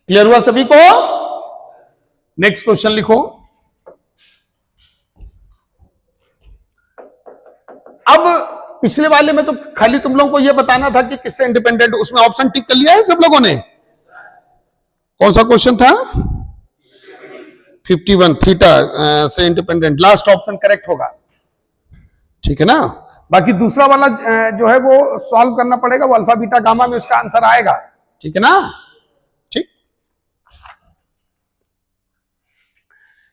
Speaker 1: क्लियर हुआ सभी को? नेक्स्ट क्वेश्चन लिखो। अब पिछले वाले में तो खाली तुम लोगों को यह बताना था कि किससे इंडिपेंडेंट, उसमें ऑप्शन टिक कर लिया है सब लोगों ने। कौन सा क्वेश्चन था? 51 थीटा से इंडिपेंडेंट, लास्ट ऑप्शन करेक्ट होगा, ठीक है ना। बाकी दूसरा वाला जो है वो सॉल्व करना पड़ेगा, वो अल्फा बीटा गामा में उसका आंसर आएगा, ठीक है ना। ठीक,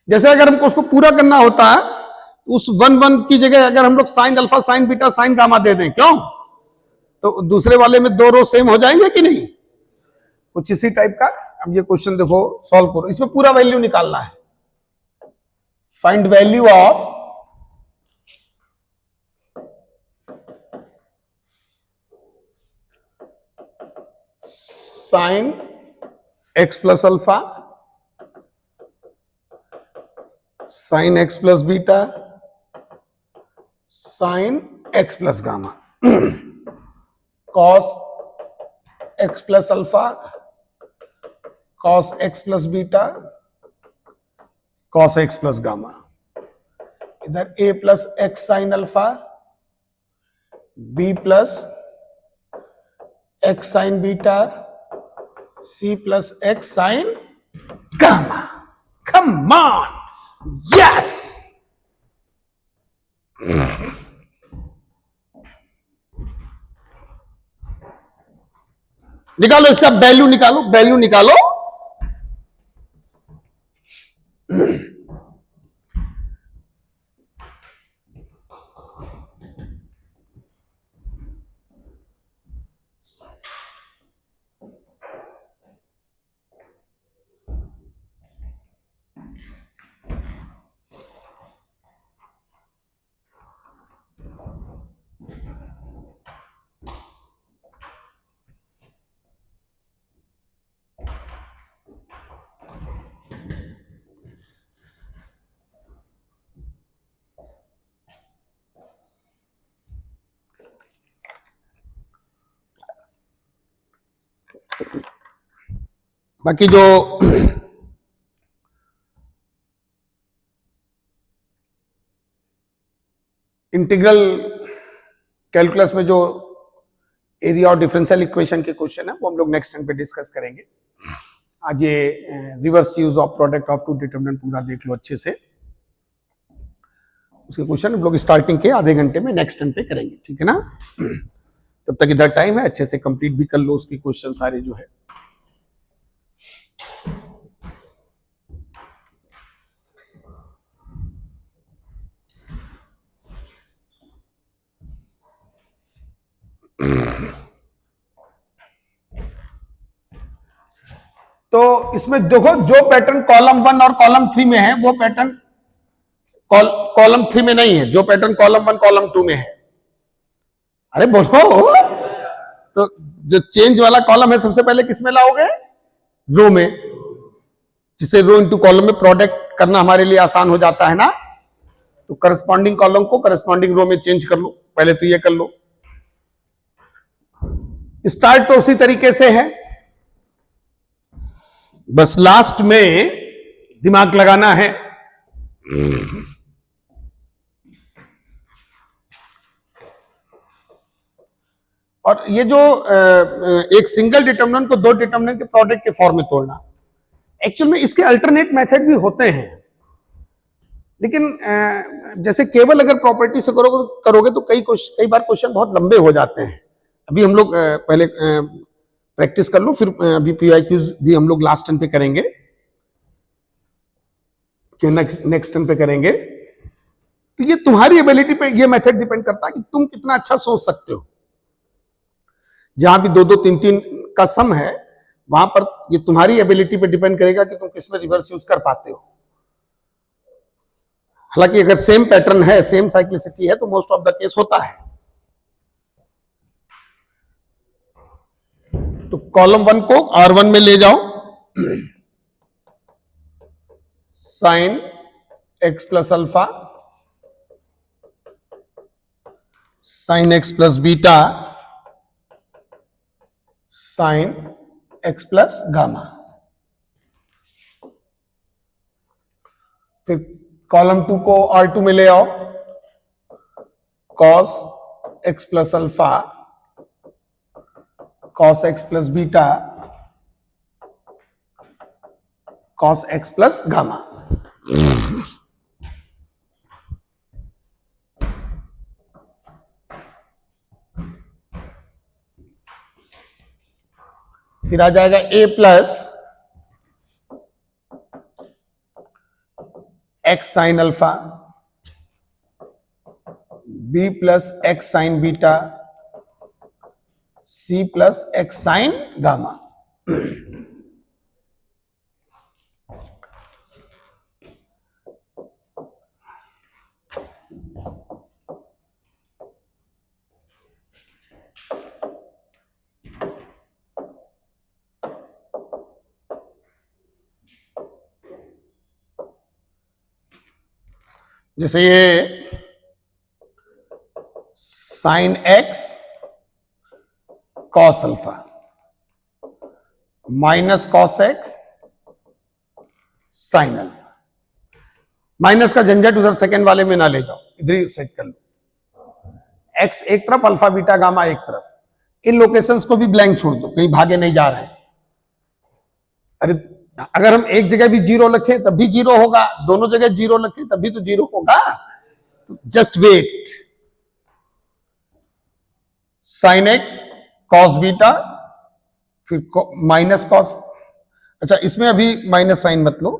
Speaker 1: जैसे अगर हमको उसको पूरा करना होता है, उस 1 की जगह अगर हम लोग sine alpha sine beta sine gamma दे दें, क्यों, तो दूसरे वाले में 2 रो सेम हो जाएंगे कि नहीं, कुछ इसी टाइप का। अब ये क्वेश्चन देखो सॉल्व करो, इसमें पूरा वैल्यू निकालना है। Find value of sine x plus alpha sine x plus beta sine x plus gamma cos x plus alpha cos x plus beta cos x plus gamma. इधर A plus x sine alpha B plus x sine beta C plus x sine gamma. Come on, yes. निकालो इसका value, निकालो value निकालो। बाकी जो integral calculus में जो area और डिफरेंशियल इक्वेशन के क्वेश्चन है वो हम लोग नेक्स्ट टाइम पे डिस्कस करेंगे। आज ये reverse use of product of two determinant पूरा देख लो अच्छे से। उसके क्वेश्चन हम लोग स्टार्टिंग के आधे घंटे में नेक्स्ट टाइम पे करेंगे, ठीक है ना। तब तक इधर टाइम है, अच्छे से कंप्लीट भी कर लो उसके क्वेश्चन सारे जो है। तो इसमें देखो जो पैटर्न कॉलम 1 और कॉलम 3 में है वो पैटर्न कॉलम 3 में नहीं है, जो पैटर्न कॉलम 1 कॉलम 2 में है। अरे बोलो, तो जो चेंज वाला कॉलम है सबसे पहले किस में लाओगे? रो में, जिससे रो इनटू कॉलम में प्रोडक्ट करना हमारे लिए आसान हो जाता है ना। तो करस्पॉन्डिंग कॉलम को करस्पॉन्डिंग रो में चेंज कर लो, पहले तो ये कर लो। स्टार्ट तो उसी तरीके से है, बस लास्ट में दिमाग लगाना है। और ये जो एक सिंगल डिटरमिनेंट को 2 डिटरमिनेंट के प्रोडक्ट के फॉर्म में तोड़ना, एक्चुअल में इसके अल्टरनेट मेथड भी होते हैं। लेकिन जैसे केवल अगर प्रॉपर्टी से करोगे तो कई बार क्वेश्चन बहुत लंबे हो जाते हैं। अभी हम लोग पहले प्रैक्टिस कर लो, फिर अभी पीआईक्यूज भी हम लोग लास्ट टर्न पे करेंगे, कि नेक्स्ट टर्न पे करेंगे। तो ये तुम्हारी एबिलिटी पे ये मेथड डिपेंड करता है कि तुम कितना अच्छा सोच सकते हो। जहां भी 2-2, 3-3 का सम है, वहां पर ये तुम्हारी एबिलिटी पे डिपेंड करेगा कि तुम किसमें रिवर्स यूज कर पाते हो। हालांकि अगर सेम पैटर्न है, सेम साइक्लिसिटी है, तो मोस्ट ऑफ द केस होता है। तो कॉलम 1 को R1 में ले जाओ, sine x plus alpha, sine x plus beta, sine x plus gamma. फिर कॉलम 2 को R2 में ले आओ, cos x plus alpha, cos x plus beta, cos x plus gamma. फिर आ जाएगा a plus x sine alpha, b plus x sine beta, c plus x sine gamma. जैसे ये sign x cos alpha minus cos x sine alpha. Minus का झंझट उधर second वाले में ना ले जाओ, इधर ही सेट कर लो। एक्स एक तरफ, अल्फा बीटा गामा एक तरफ। इन लोकेशंस को भी ब्लैंक छोड़ दो, कहीं भागे नहीं जा रहे हैं। अरे अगर हम एक जगह भी जीरो रखें तब भी जीरो होगा, दोनों जगह जीरो रखें तब भी तो जीरो होगा। तो just wait. Sine x cos beta, फिर माइनस कॉस, अच्छा इसमें अभी माइनस साइन मत लो,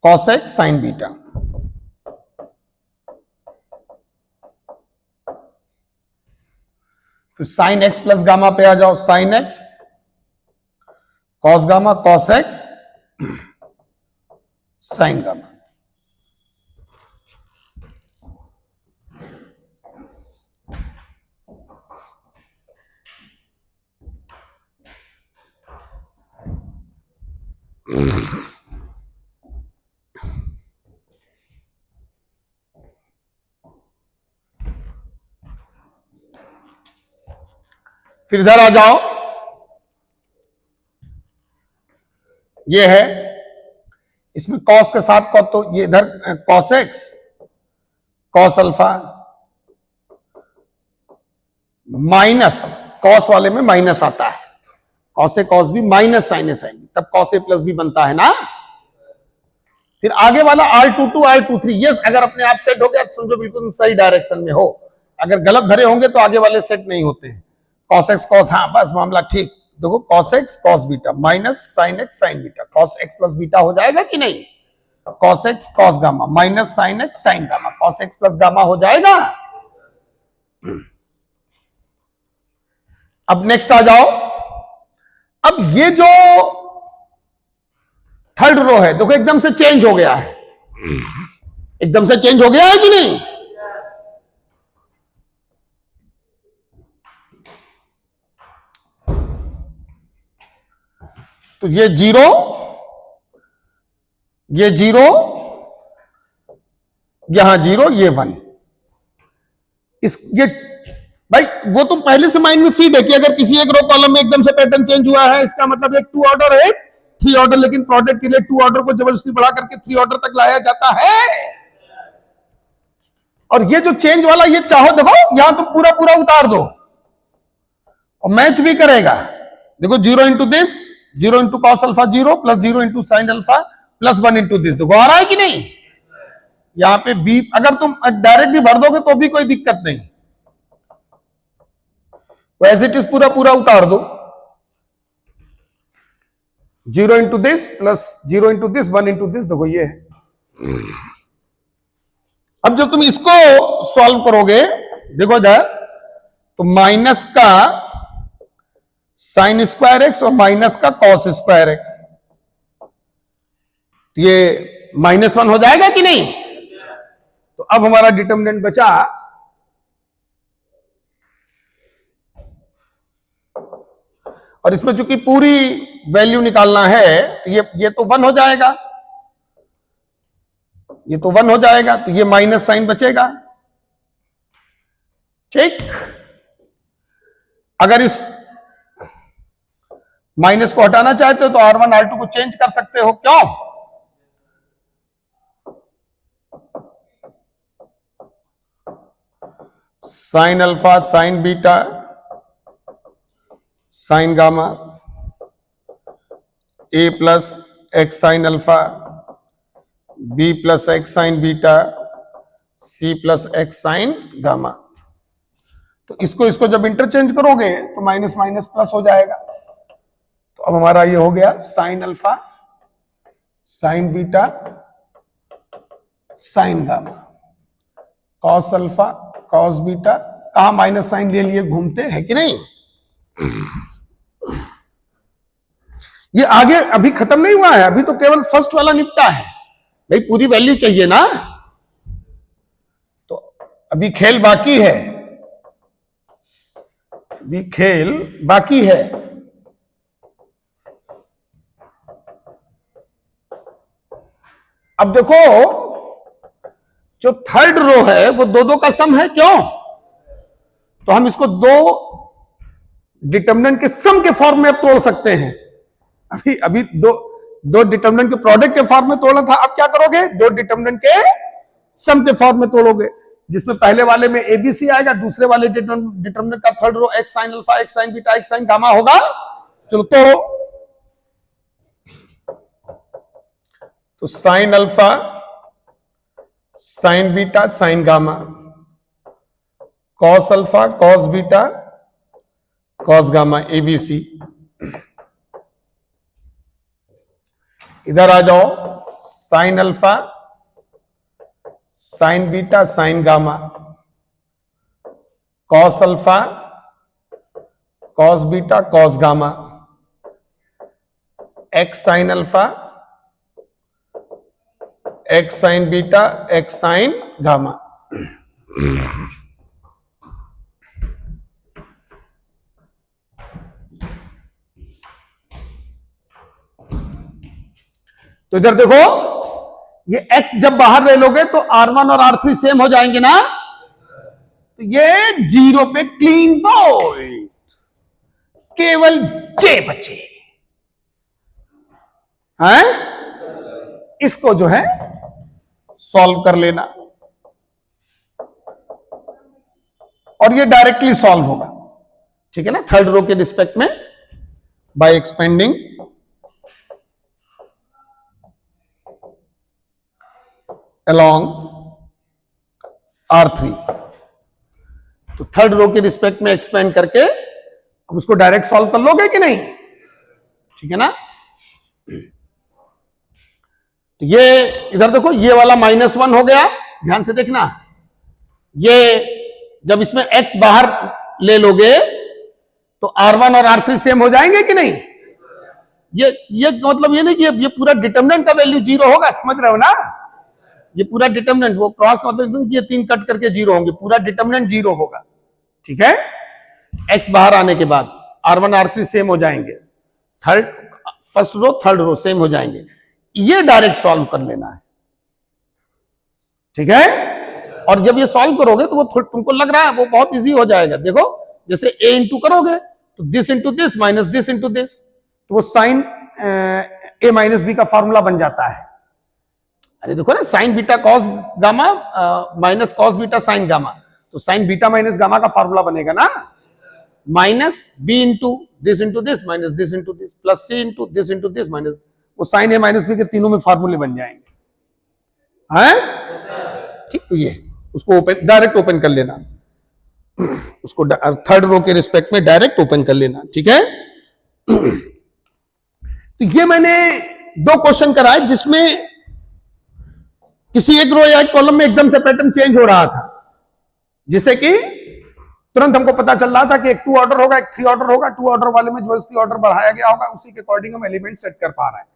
Speaker 1: कॉस एक्स साइन बीटा, फिर साइन एक्स प्लस गामा पे आ जाओ, sine x cos gamma, cos x sine gamma. फिर इधर आ जाओ, ये है, इसमें कॉस के साथ कॉस, तो ये इधर cos x cos alpha minus, cos वाले में माइनस आता है, cos A cos B minus sign A sine B, तब कॉस ए प्लस बी बनता है ना। फिर आगे वाला R2 R2 ये अगर अपने आप सेट हो गया तो समझो बिल्कुल सही डायरेक्शन में हो। अगर गलत भरे होंगे तो आगे वाले सेट नहीं होते हैं। कॉस एक्स कॉस, हाँ बस मामला ठीक। देखो cos x cos beta minus sine x sine beta, cos x plus beta हो जाएगा कि नहीं। Cos x cos gamma minus sine x sine gamma, cos x plus gamma हो जाएगा। अब नेक्स्ट आ जाओ, अब ये जो थर्ड रो है देखो एकदम से चेंज हो गया है, एकदम से चेंज हो गया है कि नहीं। तो ये जीरो, ये जीरो, यहां जीरो, ये 1। ये भाई वो तो पहले से माइंड में फीड है कि अगर किसी एक रो कॉलम में एकदम से पैटर्न चेंज हुआ है, इसका मतलब एक 2 ऑर्डर है 3 ऑर्डर, लेकिन प्रोडक्ट के लिए 2 ऑर्डर को जबरदस्ती बढ़ा करके 3 ऑर्डर तक लाया जाता है। और ये जो चेंज वाला, ये चाहो देखो यहां तो पूरा पूरा उतार दो और मैच भी करेगा। देखो 0 into this, 0 into cos alpha 0 plus 0 into sine alpha plus 1 into this, देखो आ रहा है कि नहीं। यहां पे बी अगर तुम डायरेक्ट भी भर दोगे तो भी कोई दिक्कत नहीं, एज इट इज पूरा पूरा उतार दो। 0 into this plus 0 into this 1 into this, देखो ये है। अब जब तुम इसको सॉल्व करोगे, देखो इधर, तो माइनस का साइन स्क्वायर एक्स और माइनस का कॉस स्क्वायर एक्स, तो ये -1 हो जाएगा कि नहीं? तो अब हमारा डिटर्मिनेंट बचा और इसमें चूंकि पूरी वैल्यू निकालना है तो ये तो 1 हो जाएगा, ये तो 1 हो जाएगा, तो ये माइनस साइन बचेगा। ठीक, अगर इस माइनस को हटाना चाहते हो तो R1 R2 को चेंज कर सकते हो, क्यों? Sine alpha sine beta sine gamma a plus x sine alpha B plus x sine beta C plus x sine gamma. तो इसको जब इंटरचेंज करोगे तो माइनस माइनस प्लस हो जाएगा। तो अब हमारा ये हो गया sign alpha sine beta sine gamma cos alpha cos beta, कहा माइनस साइन ले लिए घूमते हैं कि नहीं? ये आगे अभी खत्म नहीं हुआ है, अभी तो केवल फर्स्ट वाला निपटा है भाई, पूरी वैल्यू चाहिए ना, तो अभी खेल बाकी है, अभी खेल बाकी है। अब देखो जो थर्ड रो है वो दो का सम है, क्यों? तो हम इसको दो डिटर्मिनेंट के सम के फॉर्म में अब तोड़ सकते हैं। अभी दो डिटर्मिनेंट के प्रोडक्ट के फॉर्म में तोड़ा था, अब क्या करोगे? दो डिटर्मिनेंट के सम के फॉर्म में तोड़ोगे, जिसमें पहले वाले में एबीसी आएगा, दूसरे वाले डिटर्मिनेंट का third row x sine alpha x sine beta x sine gamma होगा। चलो तोड़ो। तो sine alpha sine beta sine gamma cos alpha cos beta cos gamma a b c. इधर आ जाओ, sine alpha sine beta sine gamma cos alpha cos beta cos gamma x sine alpha x sine beta x sine gamma. तो इधर देखो, ये x जब बाहर ले लोगे तो R1 और R3 सेम हो जाएंगे ना, तो ये 0 पे क्लीन पॉइंट, केवल J बचे हैं। इसको जो है सॉल्व कर लेना और ये डायरेक्टली सॉल्व होगा, ठीक है ना, थर्ड रो के रिस्पेक्ट में बाय एक्सपेंडिंग along R3। तो थर्ड रो के रिस्पेक्ट में एक्सपेंड करके अब उसको डायरेक्ट सॉल्व कर लोगे कि नहीं? ठीक है ना। तो ये इधर देखो, ये वाला -1 हो गया, ध्यान से देखना। ये जब इसमें x बाहर ले लोगे तो R1 और R3 सेम हो जाएंगे कि नहीं? ये मतलब ये नहीं कि ये पूरा डिटर्मिनेंट का वैल्यू 0 होगा, समझ रहे हो ना? ये पूरा डिटर्मिनेंट, वो क्रॉस का मतलब ये 3 कट करके 0 होंगे, पूरा डिटर्मिनेंट 0 होगा, ठीक है। x बाहर आने के बाद R1 R3 सेम हो जाएंगे, first row third row same हो जाएंगे। ये डायरेक्ट सॉल्व कर लेना है, ठीक है। और जब ये सॉल्व करोगे तो वो तुमको लग रहा है वो बहुत इजी हो जाएगा। देखो, जैसे a इंटू करोगे तो this into this minus this into this, तो वो साइन a माइनस बी का फॉर्मूला बन जाता है। अरे देखो ना, sine beta cos gamma minus cos beta sine gamma, तो साइन बीटा माइनस गामा का फॉर्मूला बनेगा ना, minus b into this minus this into this plus c into this minus, वो साइन ए माइनस बी के तीनों में फॉर्मूले बन जाएंगे, हैं? ठीक, तो ये उसको ओपन, डायरेक्ट ओपन कर लेना, उसको थर्ड रो के रिस्पेक्ट में डायरेक्ट ओपन कर लेना, ठीक है। तो ये मैंने दो क्वेश्चन कराए जिसमें किसी एक रो या एक कॉलम में एकदम से पैटर्न चेंज हो रहा था, जिससे कि तुरंत हमको पता चल रहा था कि एक 2 ऑर्डर होगा, एक 3 ऑर्डर होगा, 2 ऑर्डर वाले में जबरदस्ती ऑर्डर बढ़ाया गया होगा, उसी के अकॉर्डिंग हम एलिमेंट सेट कर पा रहे हैं।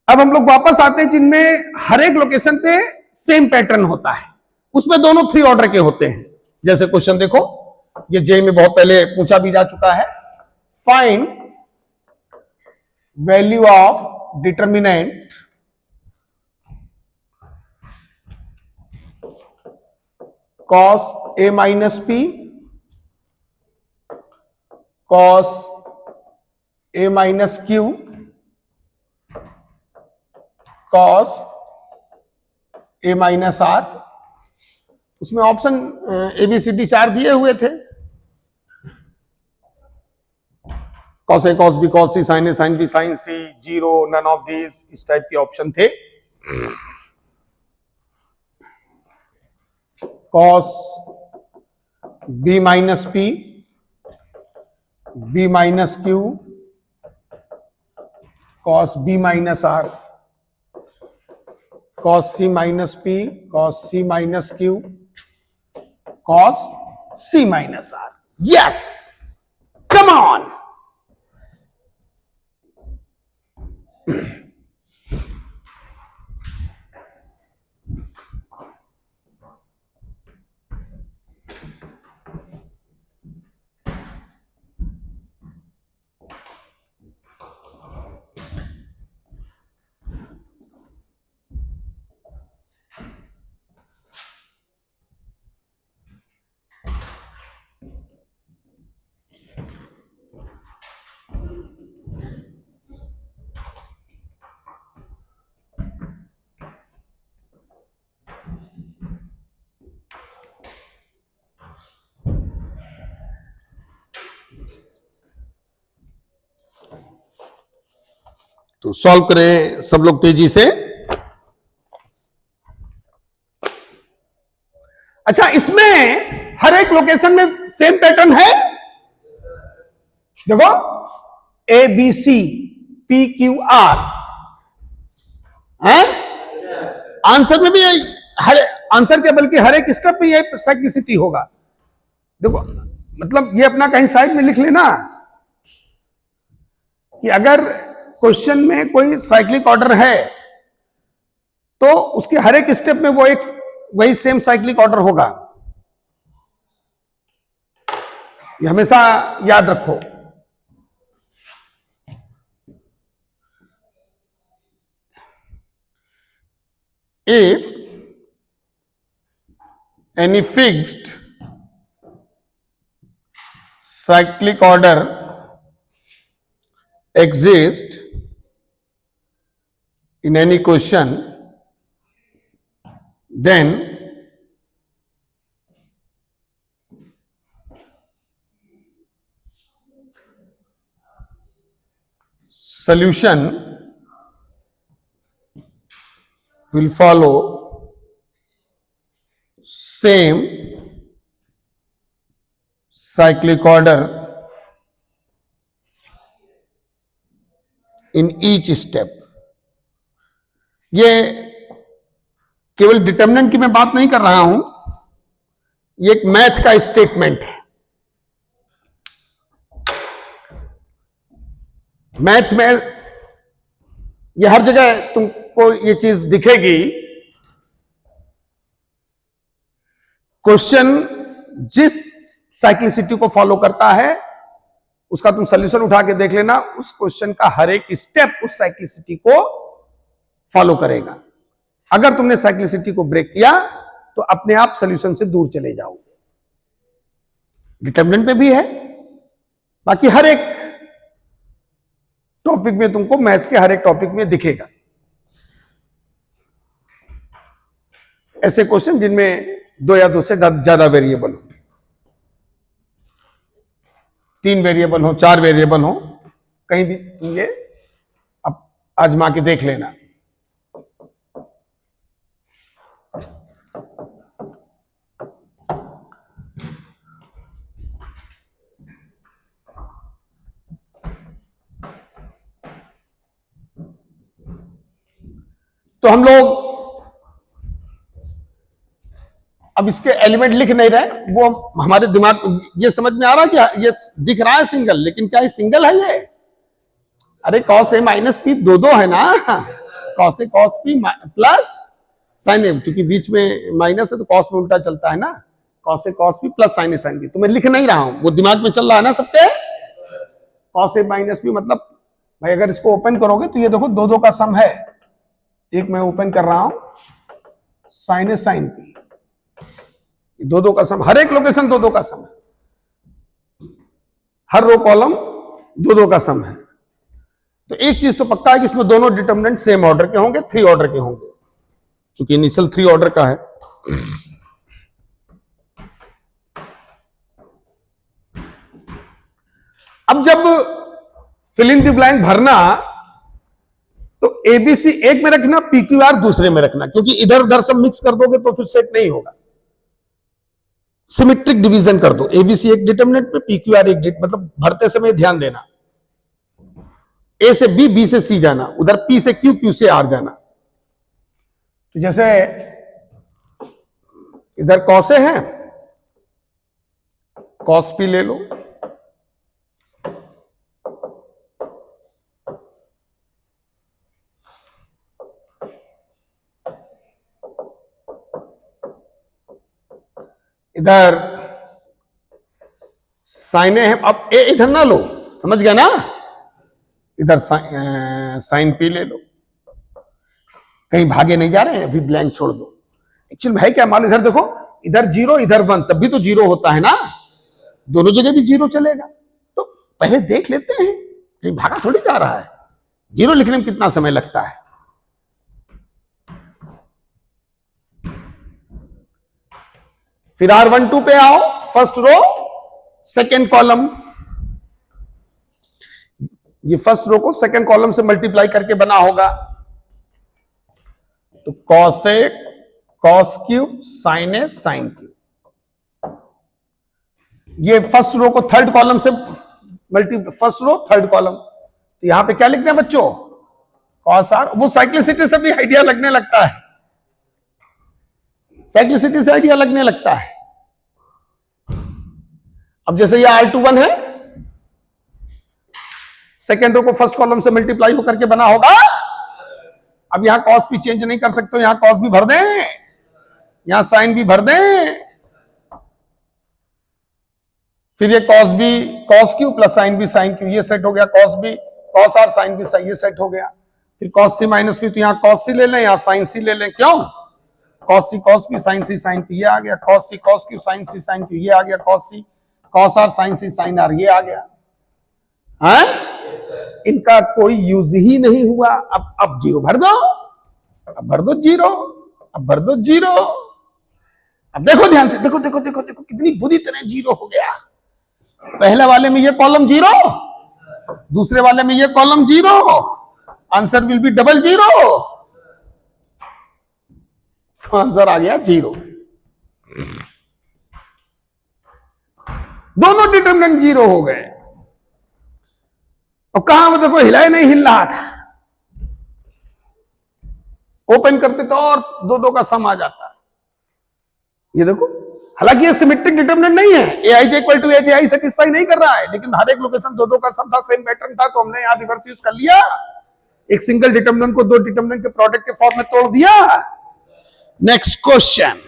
Speaker 1: अब हम लोग वापस आते हैं जिनमें हर एक लोकेशन पे सेम पैटर्न होता है, उसमें दोनों 3 ऑर्डर के होते हैं। जैसे क्वेश्चन देखो, ये जे में बहुत पहले पूछा भी जा चुका है, find value of determinant cos a minus p cos a minus q cos a minus r। उसमें ऑप्शन ABCD 4 दिए हुए थे, cos A cos B cos C sin A sin B sin C, 0 none of these, इस type के option थे। cos B minus P, B minus Q, cos B minus R, cos C minus P, cos C minus Q, cos C minus R। Yes, come on। तो solve करें सब लोग तेजी से। अच्छा, इसमें हर एक लोकेशन में सेम पैटर्न है, देखो ABC PQR है आंसर में भी, हर आंसर के बल्कि हर एक स्टेप में ये साइक्लिसिटी होगा। देखो मतलब ये अपना कहीं साइड में लिख लेना कि अगर क्वेश्चन में कोई साइक्लिक ऑर्डर है तो उसके हर एक स्टेप में वो एक वही सेम साइक्लिक ऑर्डर होगा, ये हमेशा याद रखो। If any fixed cyclic order exists in any question, then solution will follow same cyclic order in each step। ये केवल डिटर्मिनेंट की मैं बात नहीं कर रहा हूं, ये एक मैथ का स्टेटमेंट है। मैथ में ये हर जगह तुमको ये चीज दिखेगी, क्वेश्चन जिस साइक्लिसिटी को फॉलो करता है उसका तुम सॉल्यूशन उठा के देख लेना, उस क्वेश्चन का हर एक स्टेप उस साइक्लिसिटी को फॉलो करेगा। अगर तुमने साइक्लिसिटी को ब्रेक किया तो अपने आप सॉल्यूशन से दूर चले जाओगे। डिटर्मिनेंट पे भी है, बाकी हर एक टॉपिक में तुमको, मैथ्स के हर एक टॉपिक में दिखेगा ऐसे क्वेश्चन जिनमें 2 या 2 से ज्यादा वेरिएबल हो, 3 वेरिएबल हो, 4 वेरिएबल हो, कहीं भी तुम ये अब आजमा के देख लेना। तो हम लोग अब इसके एलिमेंट लिख नहीं रहे, वो हमारे दिमाग, ये समझ में आ रहा है कि ये दिख रहा है सिंगल, लेकिन क्या ये सिंगल है ये? अरे कॉस ए माइनस पी दो दो है ना, cos A cos P plus sign ए, चूंकि बीच में माइनस है तो कॉस में उल्टा चलता है ना, cos A cos P plus sign A sine B. तो मैं लिख नहीं रहा हूं, वो दिमाग में चल रहा है ना सबके। कॉस ए माइनस पी मतलब भाई अगर इसको ओपन करोगे तो ये देखो दो दो का सम है, एक मैं ओपन कर रहा हूं साइन ए साइन पी, दो दो का सम, हर एक लोकेशन दो दो का सम है, हर रो कॉलम दो दो का सम है। तो एक चीज तो पक्का है कि इसमें दोनों डिटर्मिनेंट सेम ऑर्डर के होंगे, 3 ऑर्डर के होंगे, क्योंकि इनिशियल 3 ऑर्डर का है। अब जब फिल इन द ब्लैंक भरना तो एबीसी एक में रखना, पीक्यूआर दूसरे में रखना, क्योंकि इधर उधर सब मिक्स कर दोगे तो फिर सेट नहीं होगा। सिमेट्रिक डिवीजन कर दो, एबीसी एक डिटर्मिनेंट में, पीक्यूआर एक मतलब भरते समय ध्यान देना, ए से बी, बी से सी जाना, उधर पी से क्यू, क्यू से आर जाना। तो जैसे इधर कॉस ए है, कॉस पी ले लो, इधर साइन ए है, अब ए इधर ना लो, समझ गया ना, इधर साइन पी ले लो, कहीं भागे नहीं जा रहे हैं, अभी ब्लैंक छोड़ दो। एक्चुअली है क्या, मान इधर देखो, इधर 0 इधर 1, तब भी तो 0 होता है ना, दोनों जगह भी 0 चलेगा। तो पहले देख लेते हैं, कहीं भागा थोड़ी जा रहा है, 0 लिखने में कितना समय लगता है। फिर R12 पे आओ, फर्स्ट रो सेकेंड कॉलम, ये फर्स्ट रो को सेकेंड कॉलम से मल्टीप्लाई करके बना होगा, तो cos A cos cube sign A sine cube. ये फर्स्ट रो को थर्ड कॉलम से फर्स्ट रो थर्ड कॉलम, तो यहां पे क्या लिखते हैं बच्चों, कॉस आर। वो साइक्लिसिटी से भी आइडिया लगने लगता है, साइक्लिसिटी से आइडिया लगने लगता है। अब जैसे ये R21 है, सेकेंड रो को फर्स्ट कॉलम से मल्टीप्लाई होकर के बना होगा। अब यहां कॉस भी चेंज नहीं कर सकते, यहां कॉस भी भर दें, यहां साइन भी भर दें, फिर ये cos b cos q plus sine b sine q, ये सेट हो गया, cos b cos r sine b sine, ये सेट हो गया। फिर कॉस सी माइनस पी, तो यहां कॉस सी ले लें, यहां साइन सी ले लें, क्यों, cos c cos p sine c sine p, ये आ गया, cos c cos q sine c sine q, ये आ गया, cos c cos r sine c sine r, ये आ गया। हाँ इनका कोई यूज ही नहीं हुआ। अब 0 भर दो, अब भर दो 0, अब भर दो 0। अब देखो ध्यान से, देखो देखो देखो देखो कितनी बुरी तरह 0 हो गया। पहले वाले में ये कॉलम 0, दूसरे वाले में ये column 0, answer will be double 0, तो आंसर आ गया 0। दोनों डिटरमिनेंट 0 हो गए। और कहां वो देखो हिला नहीं हिल रहा था, ओपन करते तो और 2 का सम आ जाता है। ये देखो, हालांकि ये सिमेट्रिक डिटरमिनेंट नहीं है, aij equal to aj satisfy नहीं कर रहा है, लेकिन हर एक लोकेशन 2 का सम था, सेम पैटर्न था, तो हमने यहां रिवर्स यूज कर लिया, एक सिंगल डिटरमिनेंट को 2 डिटरमिनेंट के प्रोडक्ट के फॉर्म में तोड़ दिया। नेक्स्ट क्वेश्चन,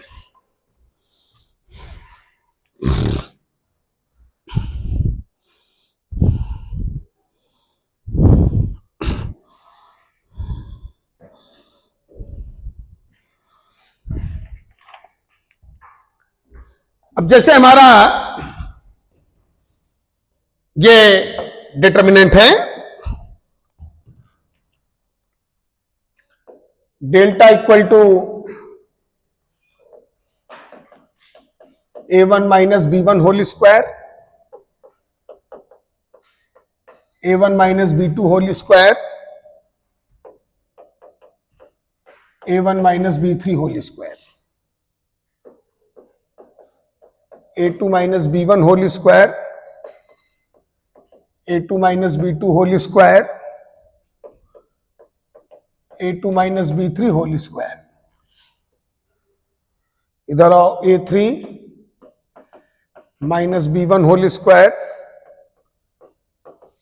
Speaker 1: अब जैसे हमारा ये डिटरमिनेंट है delta equal to a1 minus b1 whole square, a1 minus b2 whole square, a1 minus b3 whole square, a2 minus b1 whole square, a2 minus b2 whole square, A2 minus B3 whole square, इधर आओ A3 minus B1 whole square,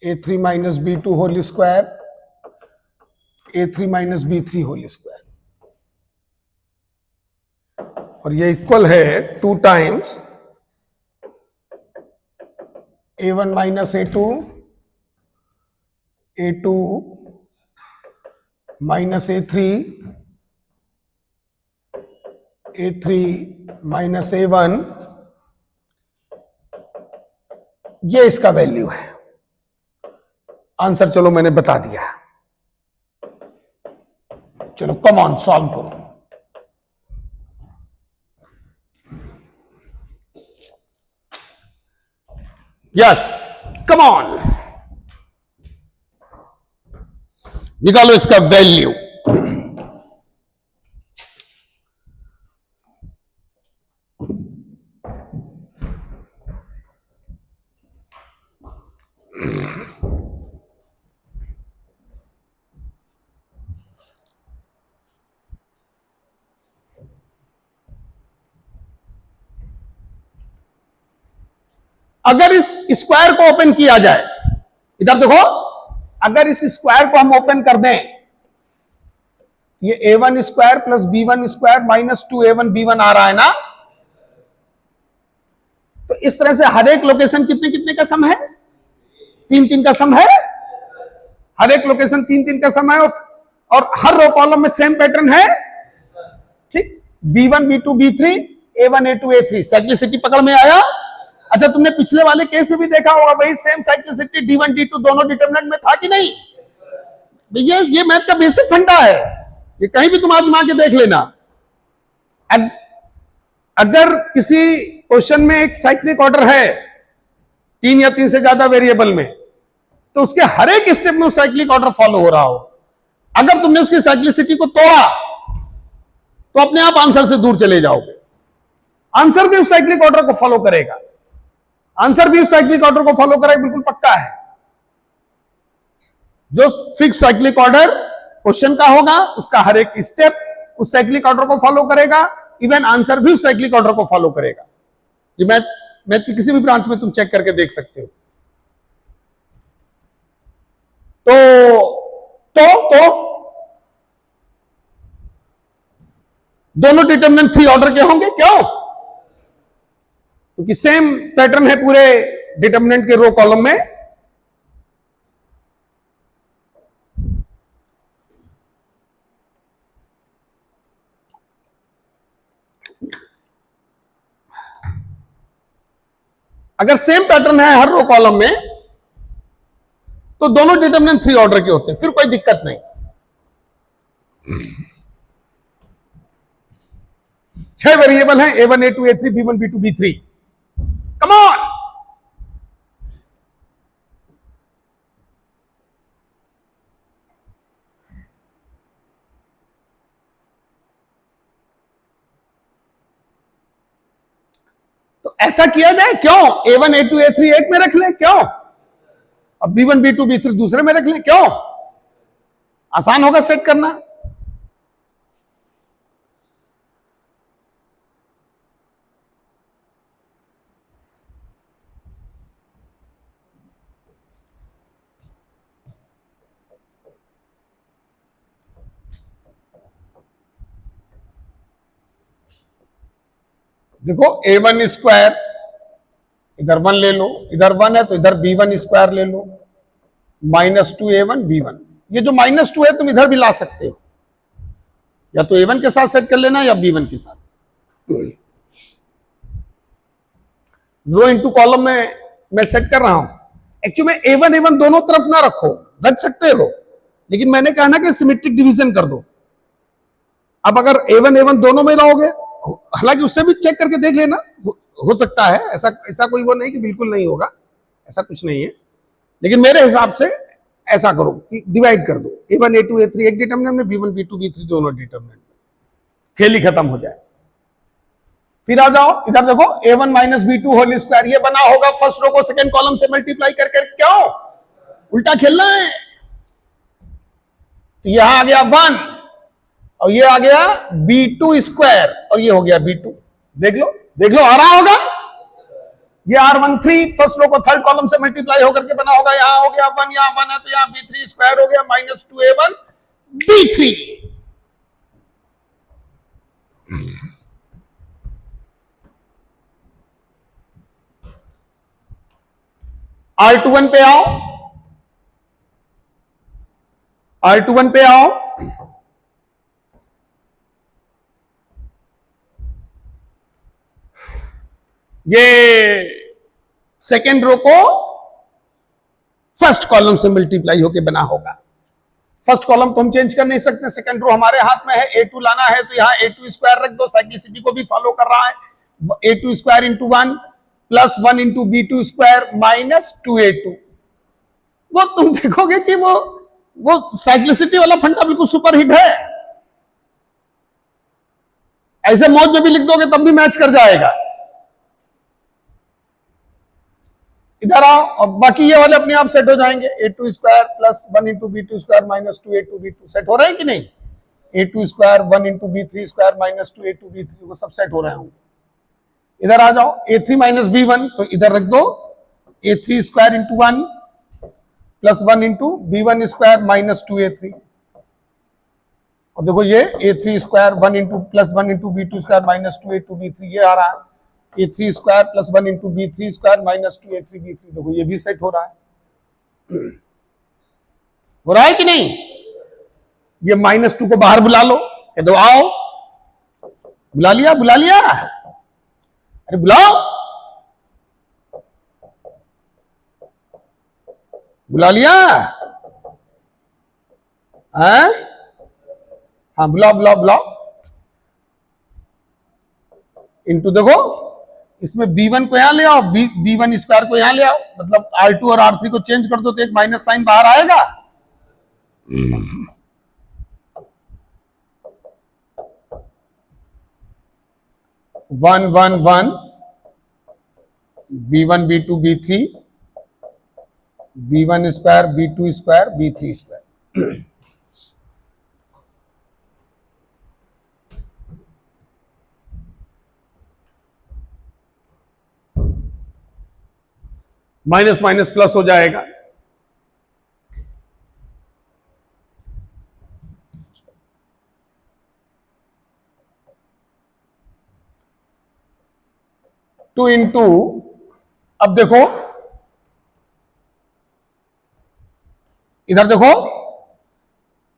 Speaker 1: A3 minus B2 whole square, A3 minus B3 whole square, और ये equal है 2 times A1 minus A2, A2 minus A3, A3 minus A1, ये इसका value है। Answer चलो मैंने बता दिया, चलो कम ऑन सॉल्व करो। यस, कम ऑन, निकालो इसका वैल्यू। अगर इस स्क्वायर को ओपन किया जाए, इधर देखो, अगर इस स्क्वायर को हम ओपन कर दें, ये A1 square plus B1 square minus 2A1 B1 आ रहा है ना, तो इस तरह से हर एक लोकेशन कितने कितने का सम है? 3 का सम है। हर एक लोकेशन 3 का सम है, और हर रो कॉलम में सेम पैटर्न है। ठीक, B1 B2 B3 A1 A2 A3, cyclicity पकड़ में आया। अच्छा, तुमने पिछले वाले केस में भी देखा होगा भाई, सेम साइक्लिसिटी D1 D2 दोनों डिटरमिनेंट में था कि नहीं? ये मैथ का बेसिक फंडा है, ये कहीं भी तुम आजमा के देख लेना। अगर किसी क्वेश्चन में एक साइक्लिक ऑर्डर है 3 या 3 से ज्यादा वेरिएबल में, तो उसके हर एक स्टेप में उस साइक्लिक ऑर्डर फॉलो हो रहा हो, अगर तुमने उसकी साइक्लिसिटी को तोड़ा तो अपने आप आंसर से दूर चले जाओगे। आंसर भी उस साइक्लिक ऑर्डर को फॉलो करेगा, आंसर भी उस साइक्लिक ऑर्डर को फॉलो करेगा, बिल्कुल पक्का है। जो फिक्स साइक्लिक ऑर्डर क्वेश्चन का होगा, उसका हर एक स्टेप उस साइक्लिक ऑर्डर को फॉलो करेगा, इवन आंसर भी उस साइक्लिक ऑर्डर को फॉलो करेगा। ये मैथ की किसी भी ब्रांच में तुम चेक करके देख सकते हो। तो दोनों डिटरमिनेंट 3 ऑर्डर के होंगे, क्यों? क्योंकि सेम पैटर्न है पूरे डिटरमिनेंट के रो कॉलम में। अगर सेम पैटर्न है हर रो कॉलम में, तो दोनों डिटरमिनेंट 3 ऑर्डर के होते हैं, फिर कोई दिक्कत नहीं। 6 वेरिएबल हैं, A1 A2 A3 B1 B2 B3। Come on, तो ऐसा किया जाए, क्यों? A1 A2 A3 एक में रख ले, क्यों? अब B1 B2 B3 दूसरे में रख ले, क्यों? आसान होगा सेट करना। देखो, A1 स्क्वायर इधर 1 ले लो, इधर 1 है तो इधर B1 स्क्वायर ले लो, माइनस 2A1 B1। ये जो -2 है तुम इधर भी ला सकते हो, या तो A1 के साथ सेट कर लेना या B1 के साथ। रो इनटू कॉलम में मैं सेट कर रहा हूं। एक्चुअली में A1 A1 दोनों तरफ ना रखो, रख सकते हो, लेकिन मैंने कहा ना कि सिमेट्रिक डिवीजन कर दो। अब अगर A1 A1 दोनों में रहोगे, हालांकि उससे भी चेक करके देख लेना, हो सकता है, ऐसा कोई वो नहीं कि बिल्कुल नहीं होगा, ऐसा कुछ नहीं है, लेकिन मेरे हिसाब से ऐसा करो कि डिवाइड कर दो, A1 A2 A3 एक डिटरमिनेंट में, B1 B2 B3 दोनों डिटरमिनेंट में, खेल ही खत्म हो जाए। फिर आ जाओ इधर, देखो A1 minus B2 whole square, ये बना होगा फर्स्ट रो को सेकंड कॉलम से मल्टीप्लाई करके, क्यों? उल्टा खेलना है। तो यहां आ गया 1 और ये आ गया B2 स्क्वायर और ये हो गया B2। देख लो आ रहा होगा। ये R13 फर्स्ट रो को थर्ड कॉलम से मल्टीप्लाई होकर के बना होगा। यहां हो गया 1, यहां 1 है तो यहां B3 स्क्वायर हो गया -2A1 B3। R21 पे आओ, R21 पे आओ। ये सेकेंड रो को फर्स्ट कॉलम से मल्टीप्लाई होके बना होगा। फर्स्ट कॉलम तो हम चेंज कर नहीं सकते, सेकेंड रो हमारे हाथ में है। A2 लाना है तो यहां A2 स्क्वायर रख दो, साइक्लिसिटी को भी फॉलो कर रहा है। A2 square into 1 plus 1 into B2 square -2A2। वो तुम देखोगे कि वो साइक्लिसिटी वाला फंडा बिल्कुल सुपर हिट है। ऐसे मौज में भी लिख दोगे तब भी मैच कर जाएगा। इधर आओ और बाकी ये वाले अपने आप सेट हो जाएंगे। A2 square plus 1 into B2 square -2A2 B2 set हो रहे हैं कि नहीं? A2 square 1 into B3 square -2A2 B3 वो सब सेट हो रहे होंगे। इधर आ जाओ, A3 माइनस B1 तो इधर रख दो। A3 square into 1 plus 1 into B1 square -2A3। और देखो ये A3 square 1 into plus 1 into B2 square -2A2 B3 ये आ रहा है। A3 square plus 1 into B3 square -2A3 B3। देखो ये भी सेट हो रहा है। हो रहा है कि नहीं? ये -2 को बाहर बुला लो, कह दो आओ। बुला लिया अरे बुलाओ, बुला लिया। हाँ बुलाओ। इंटू देखो इसमें B1 को यहां ले आओ, B1 स्क्वायर को यहां ले आओ, मतलब R2 और R3 को चेंज कर दो तो एक माइनस साइन बाहर आएगा। One one one B1 B2 B3 B1 square B2 square B3 square. Minus minus plus हो जाएगा। टू इंटू, अब देखो इधर देखो,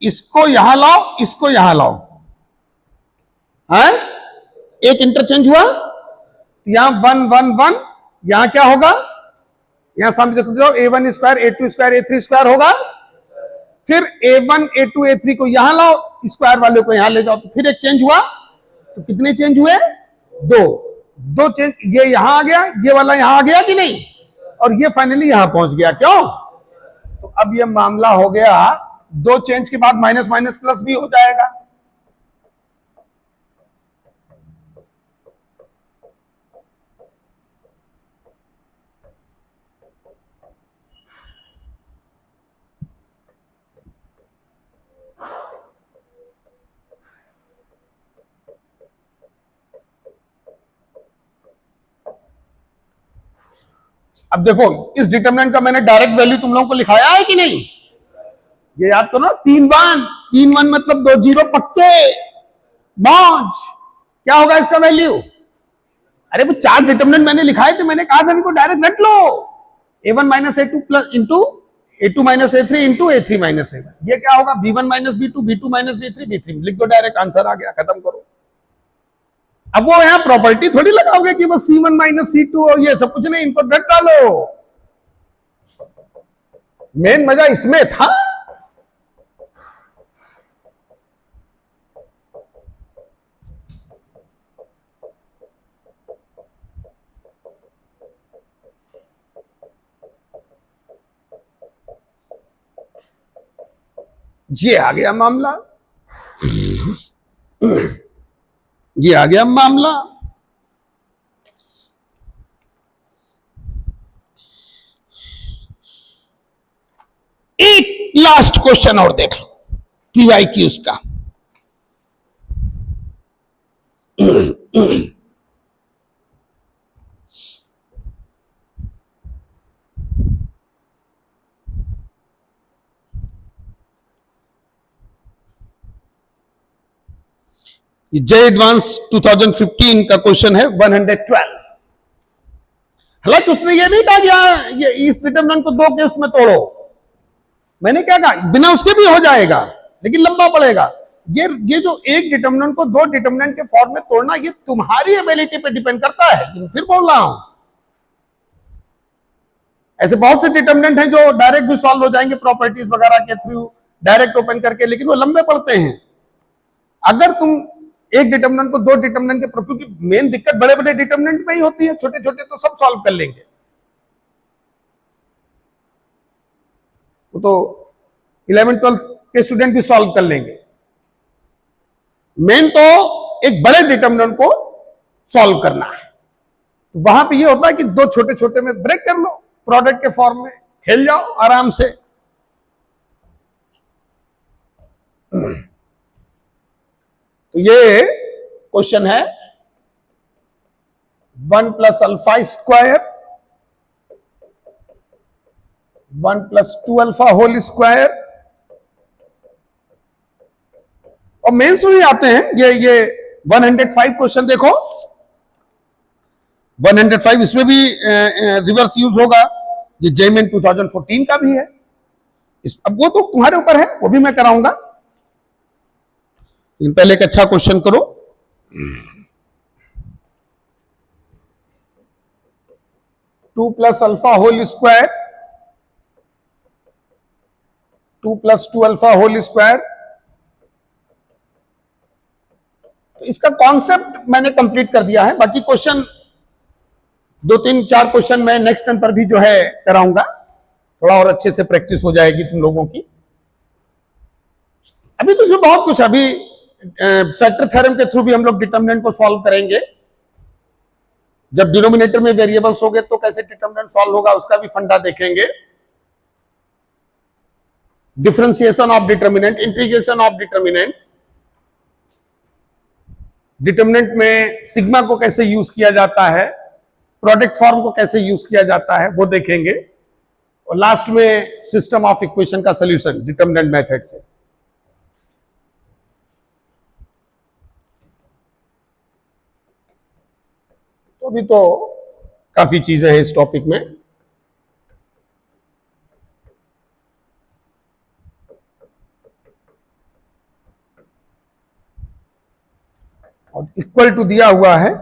Speaker 1: इसको यहां लाओ, इसको यहां लाओ, है एक इंटरचेंज हुआ। यहां 1 1 1, यहां क्या होगा? यहां सामने देखो A1 square A2 square A3 square होगा। फिर A1 A2 A3 को यहां लाओ, स्क्वायर वाले को यहां ले जाओ, तो फिर एक चेंज हुआ। तो कितने चेंज हुए? दो चेंज। ये यहां आ गया, ये वाला यहां आ गया कि नहीं, और ये फाइनली यहां पहुंच गया। क्यों? तो अब ये मामला हो गया, 2 चेंज के बाद माइनस माइनस प्लस भी हो जाएगा। अब देखो इस डिटरमिनेंट का मैंने डायरेक्ट वैल्यू तुम लोगों को लिखाया है कि नहीं? ये याद करो, 3 1 मतलब 2 0 पक्के मौज। क्या होगा इसका वैल्यू? अरे वो 4 डिटरमिनेंट मैंने लिखाए थे, मैंने कहा था इनको डायरेक्ट रख लो। A1 minus A2 plus into A2 minus A3 into A3 minus A1। ये क्या होगा? B1 minus B2 B2 minus B3 B3 लिख दो, डायरेक्ट आंसर आ गया, खत्म करो। अब वो यहां प्रॉपर्टी थोड़ी लगाओगे कि वो C1 माइनस C2 और ये सब कुछ नहीं, इनको रट डालो। मेन मजा इसमें था। ये आ गया मामला, ये आ गया मामला। एक लास्ट क्वेश्चन और देख लो। PYQ उसका। जे एडवांस 2015 का क्वेश्चन है 112। हालांकि उसने ये नहीं कहा कि ये इस डिटरमिनेंट को 2 केस में तोड़ो, मैंने क्या कहा बिना उसके भी हो जाएगा लेकिन लंबा पड़ेगा। ये जो एक डिटरमिनेंट को 2 डिटरमिनेंट के फॉर्म में तोड़ना, ये तुम्हारी एबिलिटी पे डिपेंड करता है। फिर बोल रहा हूं, ऐसे बहुत से डिटरमिनेंट हैं जो डायरेक्ट भी सॉल्व हो जाएंगे प्रॉपर्टीज वगैरह के थ्रू, डायरेक्ट ओपन करके, लेकिन वो लंबे पड़ते हैं। अगर तुम एक डिटरमिनेंट को 2 डिटरमिनेंट के, क्योंकि मेन दिक्कत बड़े बड़े डिटरमिनेंट में ही होती है, छोटे छोटे तो सब सॉल्व कर लेंगे। वो तो 11th-12th के स्टूडेंट भी सॉल्व कर लेंगे। मेन तो एक बड़े डिटरमिनेंट को सॉल्व करना है। तो वहां पे ये होता है कि 2 छोटे छोटे में ब्रेक कर लो, प्रोडक्ट के फॉर्म में खेल जाओ आराम से। तो ये क्वेश्चन है 1 + alpha square 1 + 2 alpha whole square. और मेंस में भी आते हैं ये 105 क्वेश्चन देखो, 105 इसमें भी रिवर्स यूज होगा। ये जेमेन 2014 का भी है। अब वो तो तुम्हारे ऊपर है, वो भी मैं कराऊंगा, लेकिन पहले एक अच्छा क्वेश्चन करो। Two plus alpha whole square 2 + 2 alpha whole square. तो इसका कॉन्सेप्ट मैंने कंप्लीट कर दिया है। बाकी क्वेश्चन 2-3-4 क्वेश्चन मैं नेक्स्ट टाइम पर भी जो है कराऊंगा, थोड़ा और अच्छे से प्रैक्टिस हो जाएगी तुम लोगों की। अभी तो इसमें बहुत कुछ, अभी फैक्टर थ्योरम के थ्रू भी हम लोग डिटरमिनेंट को सॉल्व करेंगे। जब डिनोमिनेटर में वेरिएबल्स होंगे तो कैसे डिटरमिनेंट सॉल्व होगा, उसका भी फंडा देखेंगे। Differentiation of determinant, integration of determinant, determinant में सिग्मा को कैसे यूज किया जाता है, प्रोडक्ट फॉर्म को कैसे यूज किया जाता है, वो देखेंगे। और लास्ट में सिस्टम ऑफ इक्वेशन का सॉल्यूशन डिटरमिनेंट मेथड से। तो अभी तो काफी चीजें हैं इस टॉपिक में। और इक्वल टू दिया हुआ है,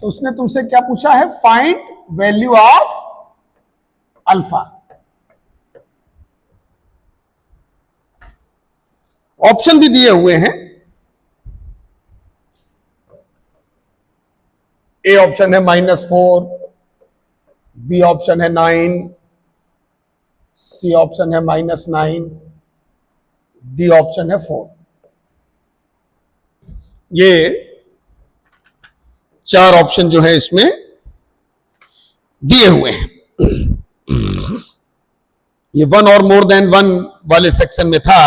Speaker 1: तो उसने तुमसे क्या पूछा है, find value of alpha. Option भी दिए हुए हैं। ए ऑप्शन है -4, बी ऑप्शन है 9, सी ऑप्शन है -9, डी ऑप्शन है 4। ये 4 ऑप्शन जो है इसमें दिए हुए हैं। ये 1 और मोर देन 1 वाले सेक्शन में था।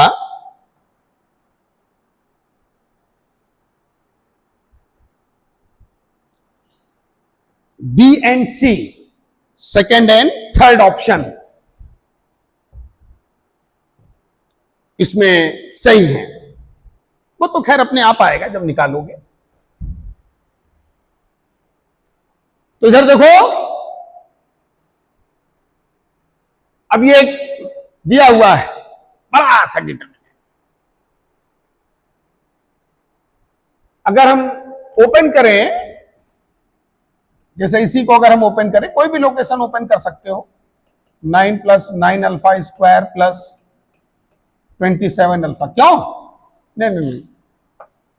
Speaker 1: B and c, second and third option इसमें सही है। वो तो खैर अपने आप आएगा जब निकालोगे। तो इधर देखो, अब ये दिया हुआ है बड़ा सा डिटरमिनेंट। अगर हम ओपन करें, जैसे इसी को अगर हम ओपन करें, कोई भी लोकेशन ओपन कर सकते हो, 9 + 9 अल्फा स्क्वायर प्लस 27 अल्फा, क्यों नहीं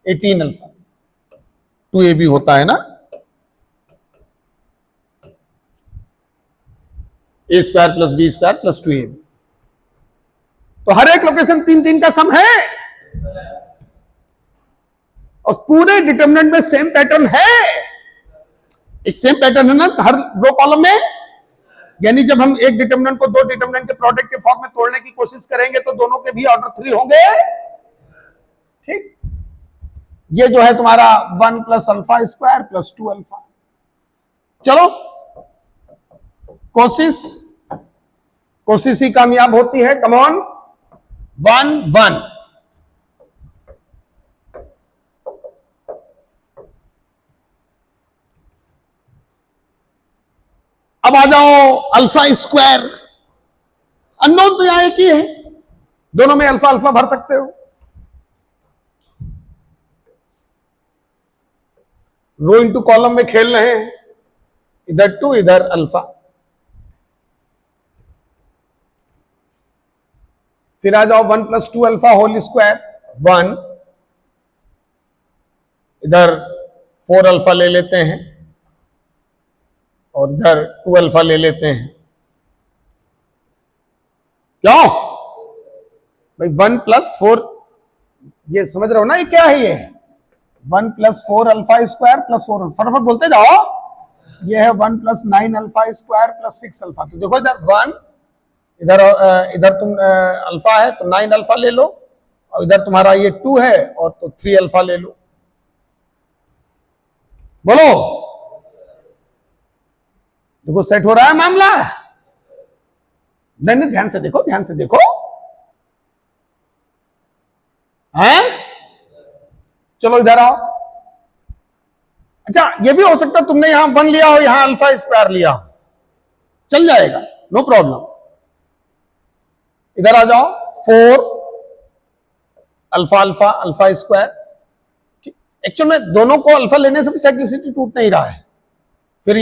Speaker 1: 18 अल्फा, 2ab होता है ना, a square plus b square plus 2ab। तो हर एक लोकेशन 3-3 का सम है, और पूरे डिटरमिनेंट में सेम पैटर्न है। एक सेम पैटर्न है ना हर रो कॉलम में, यानी जब हम एक डिटर्मिनेंट को दो डिटर्मिनेंट के प्रोडक्ट के फॉर्म में तोड़ने की कोशिश करेंगे तो दोनों के भी ऑर्डर 3 होंगे। ठीक, ये जो है तुम्हारा 1 plus alpha square plus 2 alpha. चलो कोशिश ही कामयाब होती है। Come on, 1 1। अब आ जाओ अल्फा स्क्वायर। अननोन तो यहां एक ही है, दोनों में अल्फा अल्फा भर सकते हो। रो इंटू कॉलम में खेल रहे हैं, इधर 2 इधर अल्फा। फिर आ जाओ 1 प्लस 2 अल्फा होल स्क्वायर 1, इधर 4 अल्फा ले लेते हैं और इधर 2 अल्फा ले लेते हैं। क्यों भाई? 1 प्लस 4, ये समझ रहे हो ना ये क्या है? ये 1 plus 4 alpha square plus 4 alpha. फटाफट बोलते जाओ। ये है 1 plus 9 alpha square plus 6 alpha. तो देखो इधर 1, इधर तुम अल्फा है तो 9 अल्फा ले लो, और इधर तुम्हारा ये 2 है और तो 3 अल्फा ले लो। बोलो, देखो सेट हो रहा है मामला। नहीं, ध्यान से देखो, ध्यान से देखो। हैं? चलो इधर आओ। अच्छा, ये भी हो सकता तुमने यहां 1 लिया हो, यहां अल्फा स्क्वायर लिया हो, चल जाएगा, नो प्रॉब्लम। इधर आ जाओ 4 alpha alpha alpha square. Actual में दोनों को अल्फा लेने से भी साइक्लिसिटी टूट नहीं रहा है। फिर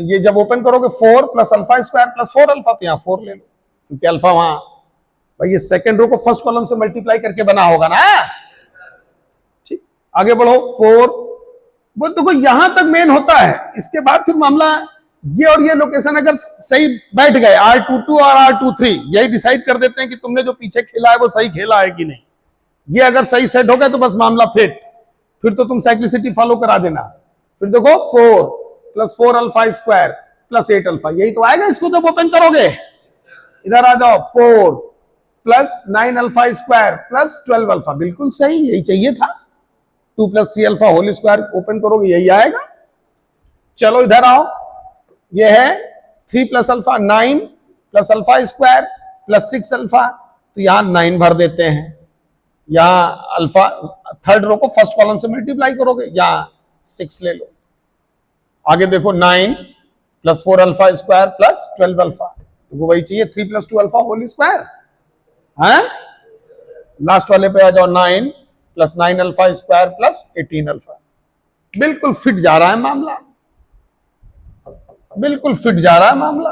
Speaker 1: ये जब ओपन करोगे 4 plus alpha square plus 4 alpha, तो यहां 4 ले लो, क्योंकि अल्फा वहां भाई ये सेकंड रो को फर्स्ट कॉलम से मल्टीप्लाई करके बना होगा ना। ठीक, आगे बढ़ो 4। वो देखो यहां तक मेन होता है, इसके बाद फिर मामला ये और ये लोकेशन अगर सही बैठ गए, R22 और R23 यही डिसाइड कर देते हैं कि तुमने जो पीछे खेला है वो सही खेला है कि नहीं। ये अगर सही सेट हो गया तो बस मामला फिट, फिर तो तुम साइक्लिसिटी फॉलो करा देना। फिर देखो 4 plus 4 alpha square plus 8 alpha, यही तो आएगा इसको जब ओपन करोगे। इधर आ जाओ 4 plus 9 alpha square plus 12 alpha, बिल्कुल सही, यही चाहिए था। 2 plus 3 alpha whole square open करोगे यही आएगा। चलो इधर आओ, ये है 3 plus alpha 9 plus alpha square plus 6 alpha, तो यहां 9 भर देते हैं। यहां अल्फा थर्ड रो को फर्स्ट कॉलम से मल्टीप्लाई करोगे, यहां 6 ले लो। आगे देखो 9 plus 4 alpha square plus 12 alpha, देखो वही चाहिए 3 प्लस 2 अल्फा होल स्क्वायर है। लास्ट वाले पे आ जाओ 9 plus 9 alpha square plus 18 alpha. बिल्कुल फिट जा रहा है मामला, बिल्कुल फिट जा रहा है मामला।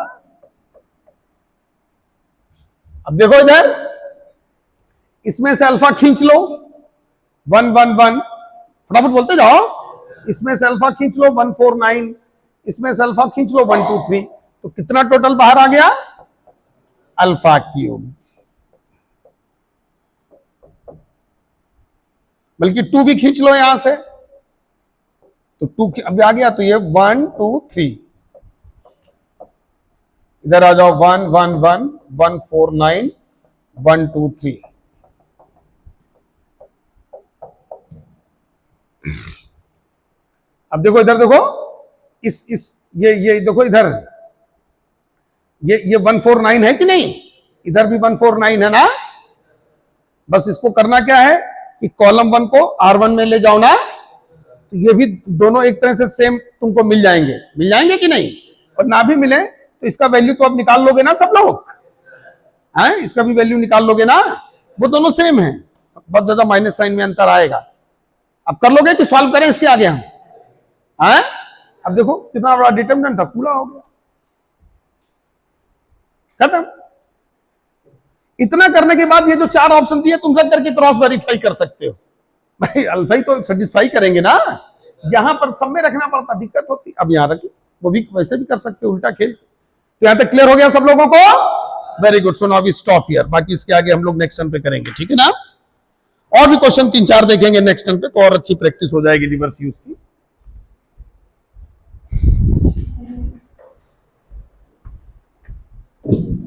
Speaker 1: अब देखो इधर इसमें से अल्फा खींच लो 1 1 1, फटाफट बोलते जाओ। इसमें से अल्फा खींच लो 1 4 9, इसमें से अल्फा खींच लो 1 2 3, तो कितना टोटल बाहर आ गया? Alpha cube. बल्कि 2 भी खींच लो यहां से, तो 2 अभी आ गया, तो ये 1 2 3। इधर आ जाओ 1 1 1 1 4 9 1 2 3। अब देखो इधर देखो, ये देखो इधर ये 1 4 9 है कि नहीं? इधर भी 1 4 9 है ना। बस इसको करना क्या है कि कॉलम 1 को R1 में ले जाओ ना, तो ये भी दोनों एक तरह से सेम तुमको मिल जाएंगे कि नहीं? और ना भी मिले तो इसका वैल्यू तो अब निकाल लोगे ना सब लोग, हैं? इसका भी वैल्यू निकाल लोगे ना, वो दोनों सेम है, बहुत ज्यादा माइनस साइन में अंतर आएगा। अब कर लोगे कि सॉल्व करें इसके आगे हम? हैं? अब देखो कितना बड़ा डिटरमिनेंट था, पूरा हो गया, खत्म। इतना करने के बाद ये जो 4 ऑप्शन दिए तुम रख करके क्रॉस वेरीफाई कर सकते हो। भाई अल्फा ही तो सेटिस्फाई करेंगे ना, यहां पर सब में रखना पड़ता, दिक्कत होती। अब यहां रख लो, वो भी वैसे भी कर सकते हो, उल्टा खेल। तो यहां तक क्लियर हो गया सब लोगों को? Very good. So now we stop here, बाकी इसके आगे हम लोग नेक्स्ट टर्म पे करेंगे, ठीक है ना। और भी क्वेश्चन 3-4 देखेंगे नेक्स्ट टर्म पे, तो और अच्छी प्रैक्टिस हो जाएगी रिवर्स यूज की। है।